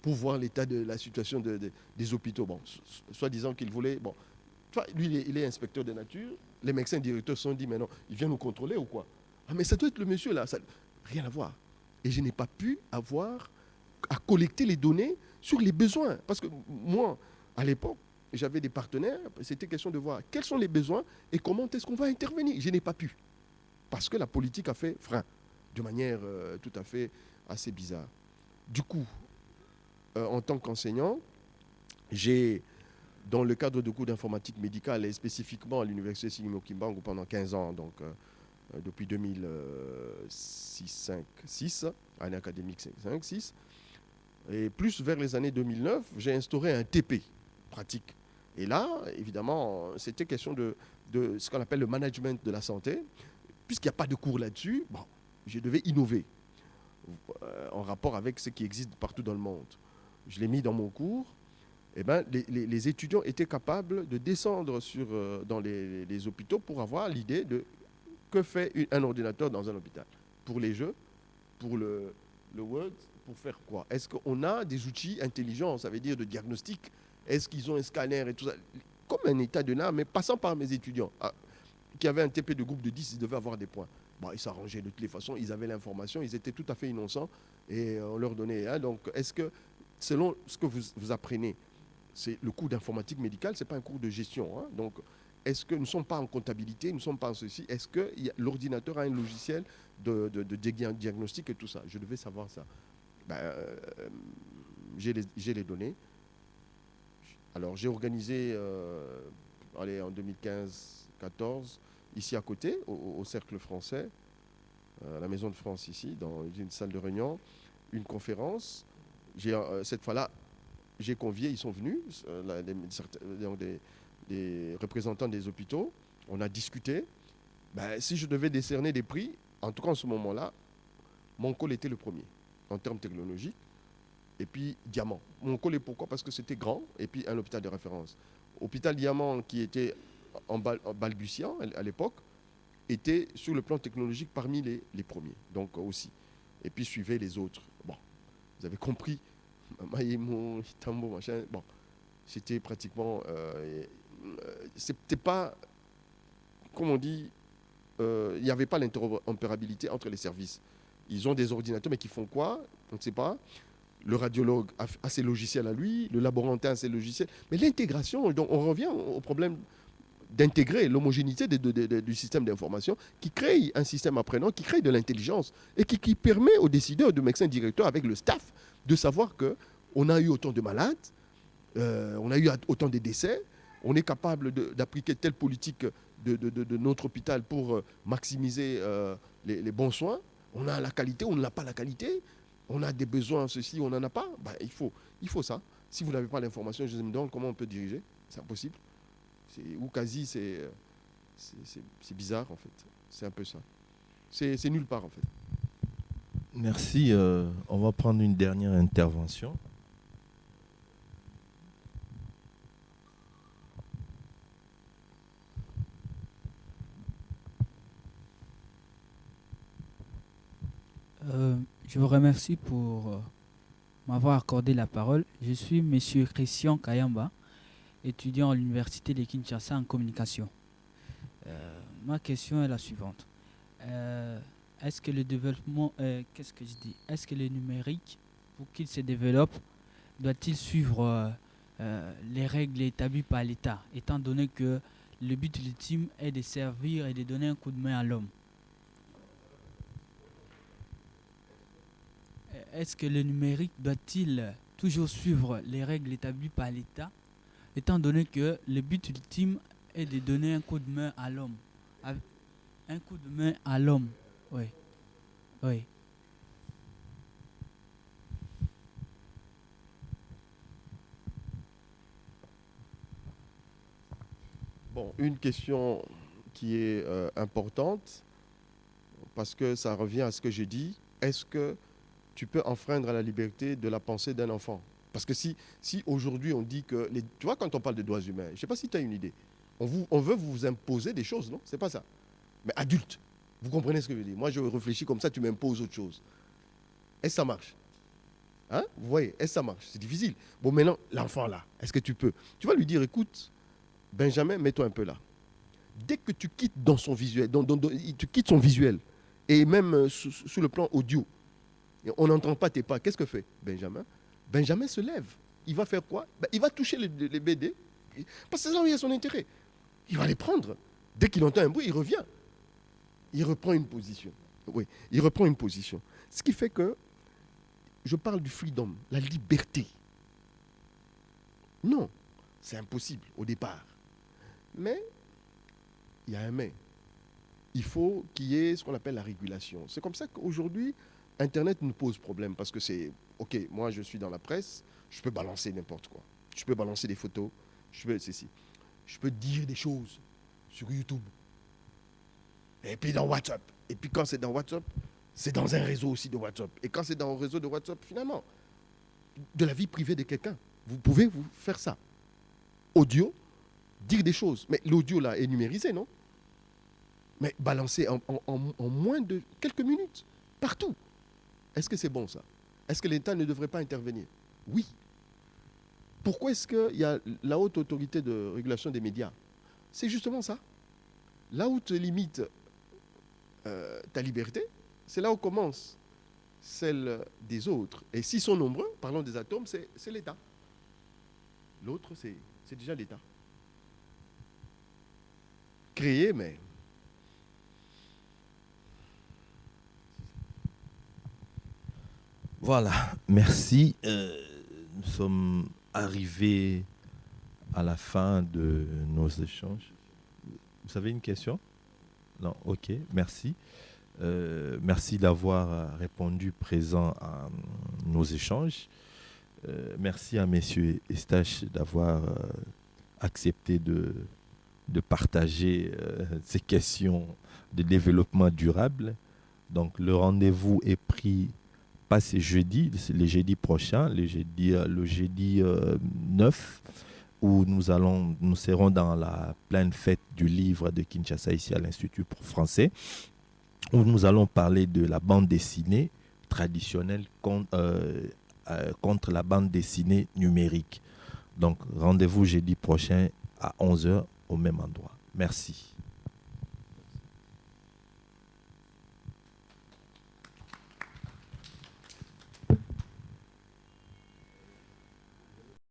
pour voir l'état de la situation des hôpitaux. Bon, soi-disant qu'il voulait... Bon, lui, il est inspecteur de nature. Les médecins directeurs se sont dit, mais non, il vient nous contrôler ou quoi? Mais ça doit être le monsieur là. Rien à voir. Et je n'ai pas pu avoir à collecter les données sur les besoins. Parce que moi, à l'époque, j'avais des partenaires. C'était question de voir quels sont les besoins et comment est-ce qu'on va intervenir. Je n'ai pas pu. Parce que la politique a fait frein. De manière tout à fait assez bizarre. Du coup, en tant qu'enseignant, J'ai, dans le cadre de cours d'informatique médicale et spécifiquement à l'université Sigmo Kimbangu pendant 15 ans, donc depuis 2006, année académique 5-6, et plus vers les années 2009, j'ai instauré un TP pratique. Et là, évidemment, c'était question de ce qu'on appelle le management de la santé. Puisqu'il n'y a pas de cours là-dessus, bon, je devais innover en rapport avec ce qui existe partout dans le monde. Je l'ai mis dans mon cours. Eh ben, les étudiants étaient capables de descendre dans les hôpitaux pour avoir l'idée de que fait un ordinateur dans un hôpital. Pour les jeux, pour le Word, pour faire quoi? Est-ce qu'on a des outils intelligents, ça veut dire de diagnostic? Est-ce qu'ils ont un scanner et tout ça? Comme un état de l'âme, mais passant par mes étudiants, qui avaient un TP de groupe de 10, ils devaient avoir des points. Bon, ils s'arrangeaient de toutes les façons, ils avaient l'information, ils étaient tout à fait innocents et on leur donnait. Hein, donc, est-ce que, selon ce que vous apprenez, c'est le cours d'informatique médicale, ce n'est pas un cours de gestion. Hein, donc, est-ce que nous ne sommes pas en comptabilité, nous ne sommes pas en ceci? Est-ce que l'ordinateur a un logiciel de diagnostic et tout ça? Je devais savoir ça. Ben, j'ai les données. Alors, j'ai organisé, en 2015-14, ici à côté, au Cercle français, à la Maison de France ici, dans une salle de réunion, une conférence. Cette fois-là, j'ai convié, ils sont venus, des représentants des hôpitaux. On a discuté. Ben, si je devais décerner des prix, en tout cas en ce moment-là, mon col était le premier, en termes technologiques. Et puis Diamant. Mon col est pourquoi? Parce que c'était grand, et puis un hôpital de référence. Hôpital Diamant, qui était en balbutiant à l'époque, était sur le plan technologique parmi les premiers, donc aussi. Et puis suivaient les autres. Bon, vous avez compris, Maïmo, Hitambo, machin, bon, c'était pratiquement... c'était pas, comme on dit, il n'y avait pas l'interopérabilité entre les services. Ils ont des ordinateurs, mais qui font quoi? On ne sait pas. Le radiologue a ses logiciels à lui, le laborantin a ses logiciels. Mais l'intégration, donc on revient au problème d'intégrer l'homogénéité du système d'information qui crée un système apprenant, qui crée de l'intelligence et qui permet aux décideurs, aux médecins directeurs, avec le staff, de savoir qu'on a eu autant de malades, on a eu autant de décès, on est capable d'appliquer telle politique de notre hôpital pour maximiser les bons soins. On a la qualité, on n'a pas la qualité. On a des besoins, ceci, on n'en a pas. Ben, il faut ça. Si vous n'avez pas l'information, je me demande comment on peut diriger. C'est impossible. Ou quasi, c'est bizarre, en fait. C'est un peu ça. C'est nulle part, en fait. Merci. On va prendre une dernière intervention. Je vous remercie pour m'avoir accordé la parole. Je suis Monsieur Christian Kayamba, étudiant à l'Université de Kinshasa en communication. Ma question est la suivante. Est-ce que le développement, est-ce que le numérique, pour qu'il se développe, doit-il suivre les règles établies par l'État, étant donné que le but ultime est de servir et de donner un coup de main à l'homme? Est-ce que le numérique doit-il toujours suivre les règles établies par l'État, étant donné que le but ultime est de donner un coup de main à l'homme? Un coup de main à l'homme, oui. Oui. Bon, une question qui est importante, parce que ça revient à ce que j'ai dit. Est-ce que tu peux enfreindre à la liberté de la pensée d'un enfant? Parce que si aujourd'hui on dit que... tu vois, quand on parle de droits humains, je ne sais pas si tu as une idée. On veut vous imposer des choses, non? C'est pas ça. Mais adulte, vous comprenez ce que je veux dire? Moi, je réfléchis comme ça, tu m'imposes autre chose. Est-ce que ça marche? Hein? Vous voyez, est-ce que ça marche? C'est difficile. Bon, maintenant, l'enfant là, est-ce que tu peux? Tu vas lui dire, écoute, Benjamin, mets-toi un peu là. Dès que tu quittes dans son visuel, tu quittes son visuel, et même sous le plan audio, on n'entend pas tes pas, qu'est-ce que fait Benjamin? Benjamin se lève. Il va faire quoi? Il va toucher les BD, parce que c'est là où il y a son intérêt. Il va les prendre. Dès qu'il entend un bruit, il revient. Il reprend une position. Oui, il reprend une position. Ce qui fait que je parle du freedom, la liberté. Non, c'est impossible au départ. Mais, il y a un mais. Il faut qu'il y ait ce qu'on appelle la régulation. C'est comme ça qu'aujourd'hui, Internet nous pose problème parce que c'est, ok, moi je suis dans la presse, je peux balancer n'importe quoi. Je peux balancer des photos, je peux dire des choses sur YouTube. Et puis dans WhatsApp. Et puis quand c'est dans WhatsApp, c'est dans un réseau aussi de WhatsApp. Et quand c'est dans un réseau de WhatsApp, finalement, de la vie privée de quelqu'un, vous pouvez vous faire ça. Audio, dire des choses. Mais l'audio là est numérisé, non? Mais balancer en moins de quelques minutes, partout. Est-ce que c'est bon ça? Est-ce que l'État ne devrait pas intervenir? Oui. Pourquoi est-ce qu'il y a la haute autorité de régulation des médias? C'est justement ça. Là où te limite ta liberté, c'est là où commence celle des autres. Et s'ils sont nombreux, parlons des atomes, c'est l'État. L'autre, c'est déjà l'État. Créé, mais... Voilà, merci. Nous sommes arrivés à la fin de nos échanges. Vous avez une question? Non, ok, merci. Merci d'avoir répondu présent à nos échanges. Merci à messieurs Estache d'avoir accepté de partager ces questions de développement durable. Donc le rendez-vous est pris pas ce jeudi, c'est le jeudi prochain, le jeudi 9, où nous serons dans la pleine fête du livre de Kinshasa, ici à l'Institut français, où nous allons parler de la bande dessinée traditionnelle contre la bande dessinée numérique. Donc rendez-vous jeudi prochain à 11h au même endroit. Merci.